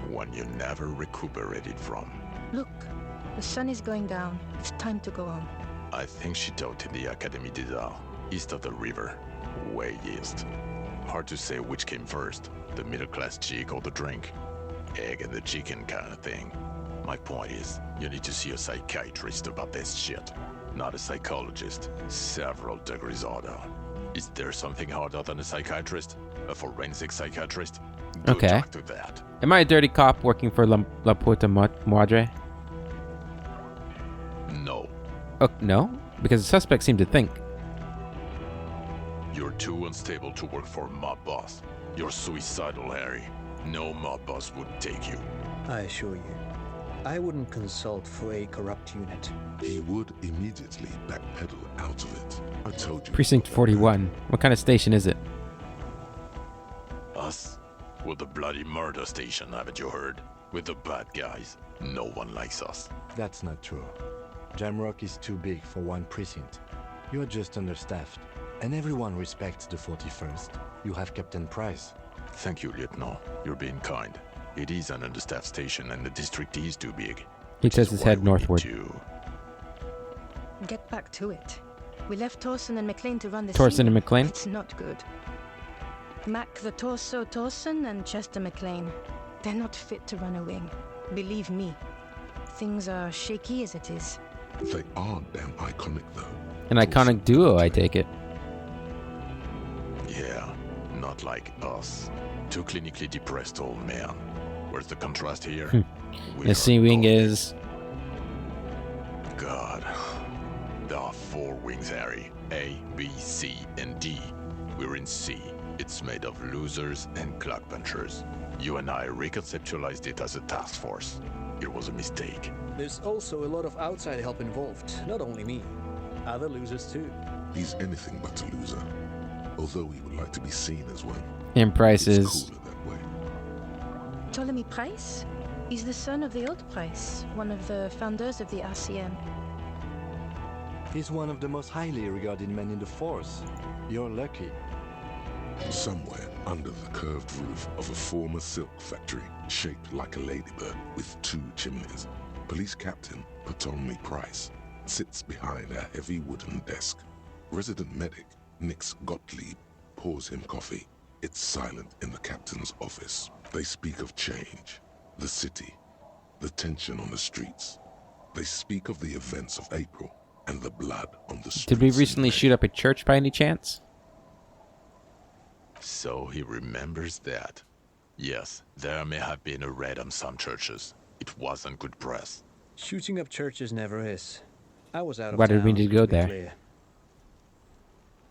One you never recuperated from. Look, the sun is going down. It's time to go home. I think she taught in the Académie des Arts, east of the river. Way east. Hard to say which came first, the middle-class chick or the drink. Egg and the chicken kind of thing. My point is, you need to see a psychiatrist about this shit. Not a psychologist. Several degrees harder. Is there something harder than a psychiatrist? A forensic psychiatrist? Go Okay. talk to that. Am I a dirty cop working for La Puerta Madre? No. Oh, no? Because the suspects seem to think. You're too unstable to work for a mob boss. You're suicidal, Harry. No mob boss would take you. I assure you, I wouldn't consult for a corrupt unit. He would immediately backpedal out of it. I told you. Precinct 41. What kind of station is it? Us? We're the bloody murder station, haven't you heard? We're the bad guys. No one likes us. That's not true. Jamrock is too big for one precinct. You are just understaffed. And everyone respects the 41st. You have Captain Price. Thank you, Lieutenant. You're being kind. It is an understaffed station and the district is too big. He turns his head northward. Get back to it. We left Torsen and McLean to run the Torsen scene. and McLean? It's not good. Mac the Torso Torsen and Chester McLean. They're not fit to run a wing. Believe me. Things are shaky as it is. They are damn iconic, though. An iconic duo, I take it. Yeah, not like us. Two clinically depressed old men. Where's the contrast here? The C wing is... God. There are 4 wings, Harry. A, B, C, and D. We're in C. It's made of losers and clock punchers. You and I reconceptualized it as a task force. It was a mistake. There's also a lot of outside help involved, not only me. Other losers too. He's anything but a loser. Although he would like to be seen as one. And Price It's is... cooler that way. Ptolemy Price? He's the son of the old Price, one of the founders of the RCM. He's one of the most highly regarded men in the force. You're lucky. Somewhere under the curved roof of a former silk factory, shaped like a ladybird with 2 chimneys, Police Captain Ptolemy Price sits behind a heavy wooden desk. Resident medic Nix Gottlieb pours him coffee. It's silent in the captain's office. They speak of change, the city, the tension on the streets. They speak of the events of April and the blood on the streets. Did we recently shoot up a church by any chance? So he remembers that. Yes, there may have been a raid on some churches. It wasn't good press. Shooting up churches never is. I was out of Why town, did we need to go be there? clear.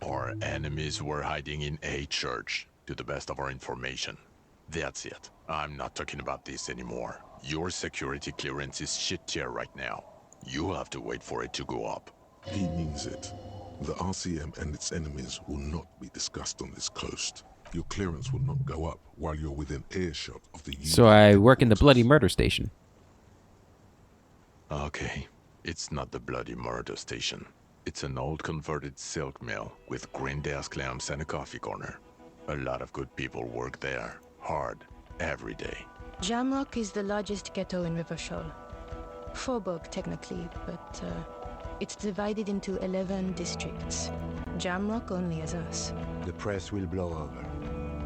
Our enemies were hiding in a church, to the best of our information. That's it. I'm not talking about this anymore. Your security clearance is shit tier right now. You have to wait for it to go up. He means it. The RCM and its enemies will not be discussed on this coast. Your clearance will not go up while you're within earshot of the So I work in the bloody murder station. Okay, it's not the bloody murder station. It's an old converted silk mill with green desk lamps and a coffee corner. A lot of good people work there, hard, every day. Jamrock is the largest ghetto in Rivershoal. Faubourg, technically, but it's divided into 11 districts. Jamrock only has us. The press will blow over.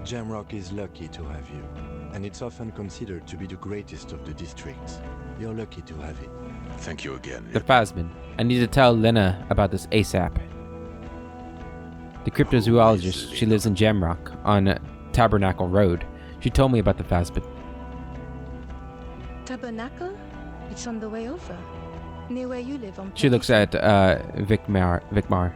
Jamrock is lucky to have you, and it's often considered to be the greatest of the districts. You're lucky to have it. Thank you again. The Phasmin. I need to tell Lena about this ASAP. The cryptozoologist, she lives in Jamrock on Tabernacle Road. She told me about the Phasmin. Tabernacle? It's on the way over. Near where you live on She looks at Vicmar.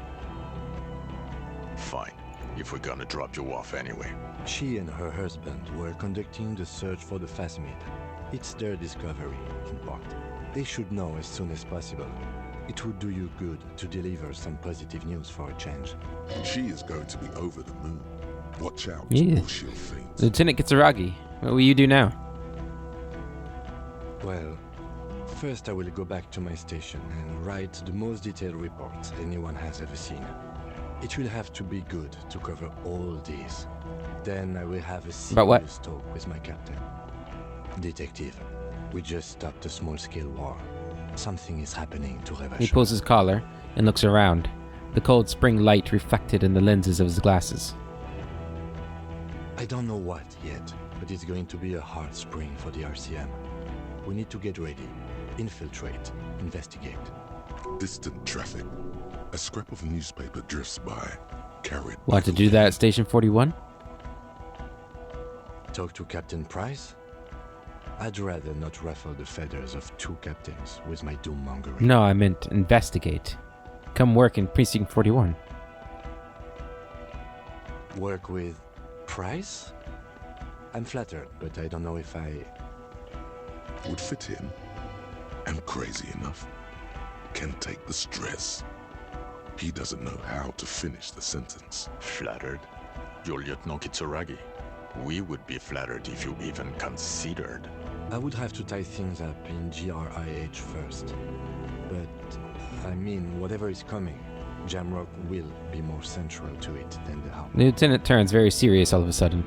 Fine, if we're gonna drop you off anyway. She and her husband were conducting the search for the Phasmid. It's their discovery, in part. They should know as soon as possible. It would do you good to deliver some positive news for a change. She is going to be over the moon. Watch out, Yeah. or she'll faint. Lieutenant Kitsuragi, what will you do now? Well, first I will go back to my station and write the most detailed report anyone has ever seen. It will have to be good to cover all this. Then I will have a About what? serious talk with my captain. Detective, we just stopped a small-scale war. Something is happening to Revachol. He pulls his collar and looks around, the cold spring light reflected in the lenses of his glasses. I don't know what yet, but it's going to be a hard spring for the RCM. We need to get ready. Infiltrate. Investigate. Distant traffic. A scrap of newspaper drifts by, carried. Want to do that at Station 41? Talk to Captain Price? I'd rather not ruffle the feathers of two captains with my doom-mongering. No, I meant investigate. Come work in Precinct 41. Work with Price? I'm flattered, but I don't know if I... Would fit in. Am crazy enough. Can take the stress. He doesn't know how to finish the sentence. Flattered? You're Lieutenant Kitsuragi. We would be flattered if you even considered. I would have to tie things up in GRIH first. But, I mean, whatever is coming, Jamrock will be more central to it than the Hub. The lieutenant turns very serious all of a sudden.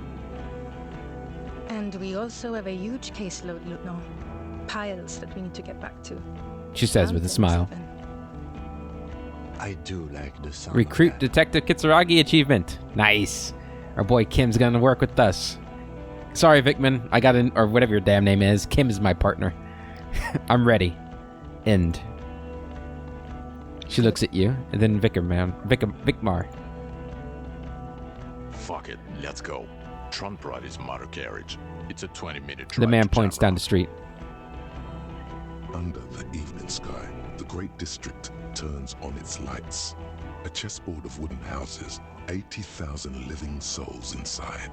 And we also have a huge caseload, Lieutenant. Piles that we need to get back to. She says with a smile. I do like the sound. Recruit Detective Kitsuragi achievement. Nice. Our boy Kim's gonna work with us. Sorry, Vickman. I got in, or whatever your damn name is. Kim is my partner. I'm ready. End. She looks at you, and then Vikmar. Fuck it, let's go. Trump brought his motor carriage. It's a 20-minute drive. The man to points Jamrock. down the street. Under the evening sky, the great district turns on its lights. A chessboard of wooden houses, 80,000 living souls inside.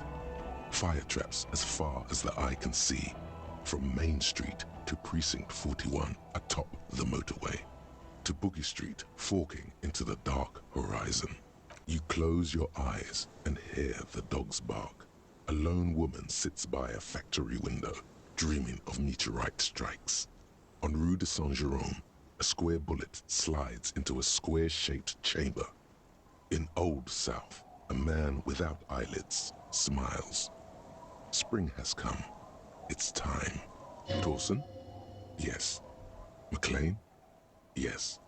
Fire traps as far as the eye can see, from Main Street to Precinct 41 atop the motorway, to Boogie Street forking into the dark horizon. You close your eyes and hear the dogs bark. A lone woman sits by a factory window, dreaming of meteorite strikes. On Rue de Saint-Jérôme, a square bullet slides into a square-shaped chamber. In Old South, a man without eyelids smiles. Spring has come. It's time. Dawson? Yes. McLean? Yes.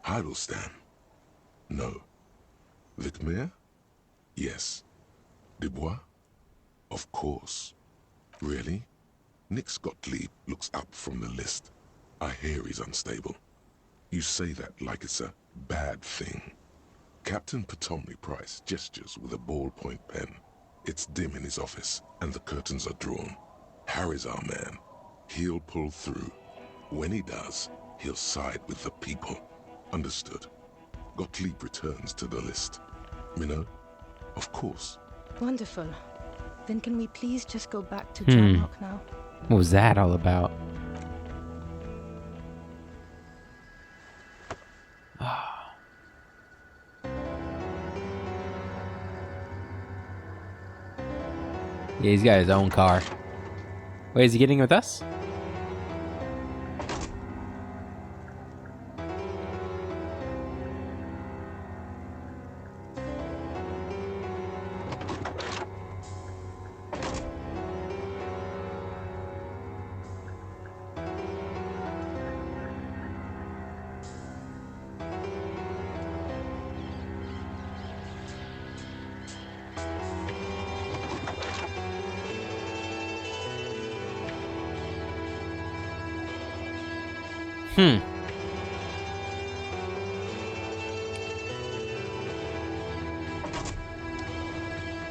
Heidelstein? No. Vicmere? Yes. Dubois? Of course. Really? Nix Gottlieb looks up from the list. I hear he's unstable. You say that like it's a bad thing. Captain Potomny Price gestures with a ballpoint pen. It's dim in his office, and the curtains are drawn. Harry's our man. He'll pull through. When he does, he'll side with the people. Understood. Gottlieb returns to the list. Minnow? Of course. Wonderful. Then can we please just go back to Jamrock now? What was that all about? Yeah, he's got his own car. Wait, is he getting with us?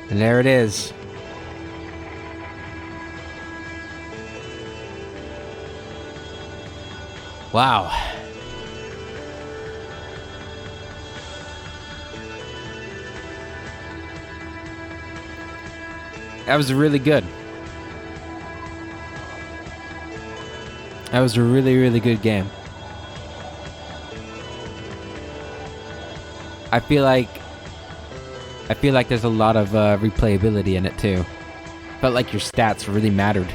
And there it is. Wow. That was really good. That was a really, really good game. I feel like there's a lot of replayability in it too. Felt like your stats really mattered.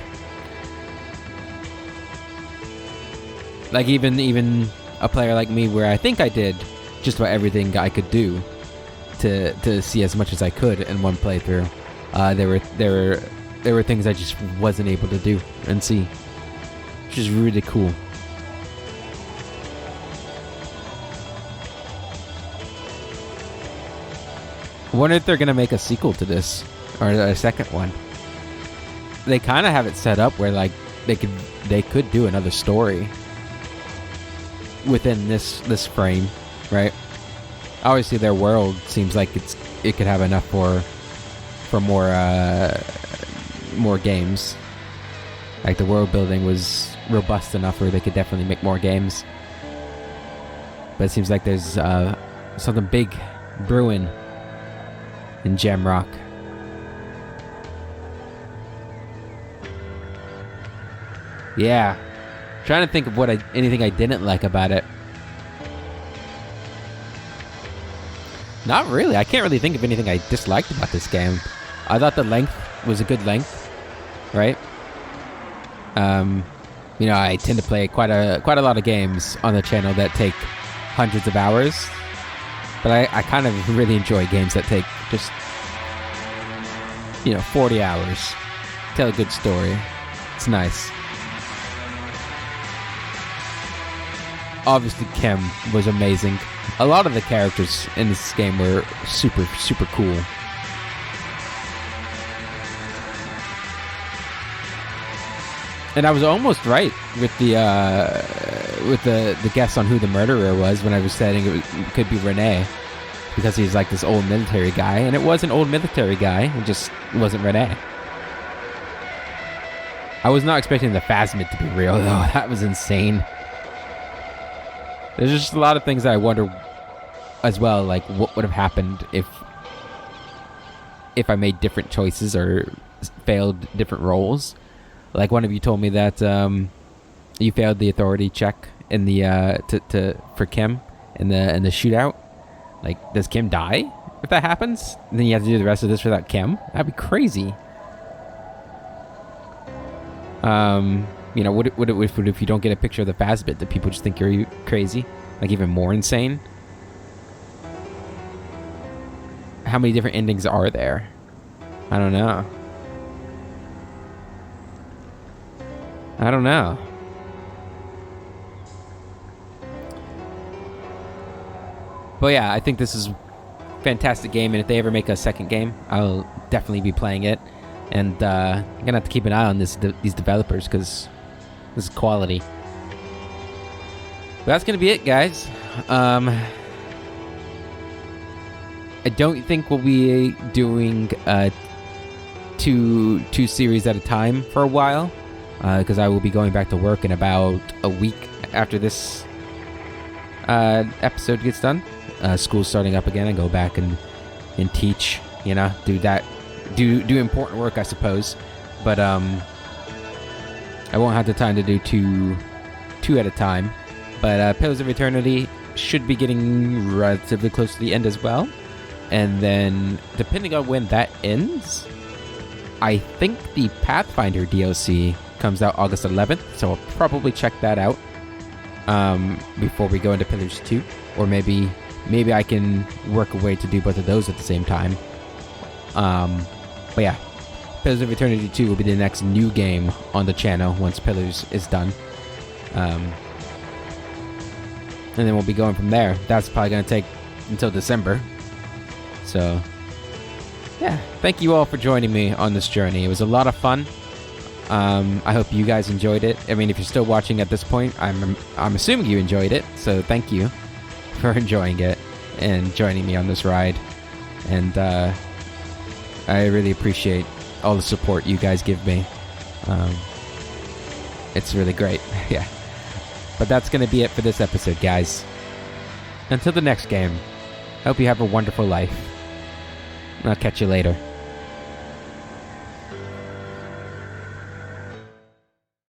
Like even a player like me, where I think I did just about everything I could do to see as much as I could in one playthrough. There were things I just wasn't able to do and see, which is really cool. I wonder if they're gonna make a sequel to this, or a second one. They kind of have it set up where like they could do another story within this frame, right? Obviously, their world seems like it could have enough for more games. Like the world building was robust enough where they could definitely make more games. But it seems like there's something big brewing in Gemrock. Yeah. Trying to think of anything I didn't like about it. Not really. I can't really think of anything I disliked about this game. I thought the length was a good length, right? You know, I tend to play quite a lot of games on the channel that take hundreds of hours, but I kind of really enjoy games that take just, 40 hours. Tell a good story. It's nice. Obviously, Kim was amazing. A lot of the characters in this game were super, super cool. And I was almost right with the guess on who the murderer was when I was saying it could be Renee, because he's like this old military guy, and it was an old military guy. It just wasn't Renee. I was not expecting the Phasmid to be real, though. That was insane. There's just a lot of things that I wonder as well, like what would have happened if I made different choices or failed different roles. Like one of you told me that you failed the authority check in the for Kim in the shootout. Like, does Kim die if that happens? And then you have to do the rest of this without Kim? That'd be crazy. What if you don't get a picture of the Phasmid? Do people just think you're crazy? Like, even more insane? How many different endings are there? I don't know. But yeah, I think this is a fantastic game, and if they ever make a second game, I'll definitely be playing it. And I'm gonna have to keep an eye on these developers, because this is quality. But that's gonna be it, guys. I don't think we'll be doing two series at a time for a while, because I will be going back to work in about a week after this episode gets done. School's starting up again, and go back and teach. Do that. Do important work, I suppose, but I won't have the time to do two at a time. But Pillars of Eternity should be getting relatively close to the end as well, and then depending on when that ends, I think the Pathfinder DLC comes out August 11th, so I'll probably check that out before we go into Pillars 2, or maybe I can work a way to do both of those at the same time. But yeah, Pillars of Eternity 2 will be the next new game on the channel once Pillars is done. And then we'll be going from there. That's probably going to take until December. So, yeah, thank you all for joining me on this journey. It was a lot of fun. I hope you guys enjoyed it. I mean, if you're still watching at this point, I'm assuming you enjoyed it. So thank you for enjoying it and joining me on this ride. And I really appreciate all the support you guys give me. It's really great. Yeah. But that's going to be it for this episode, guys. Until the next game, I hope you have a wonderful life. I'll catch you later.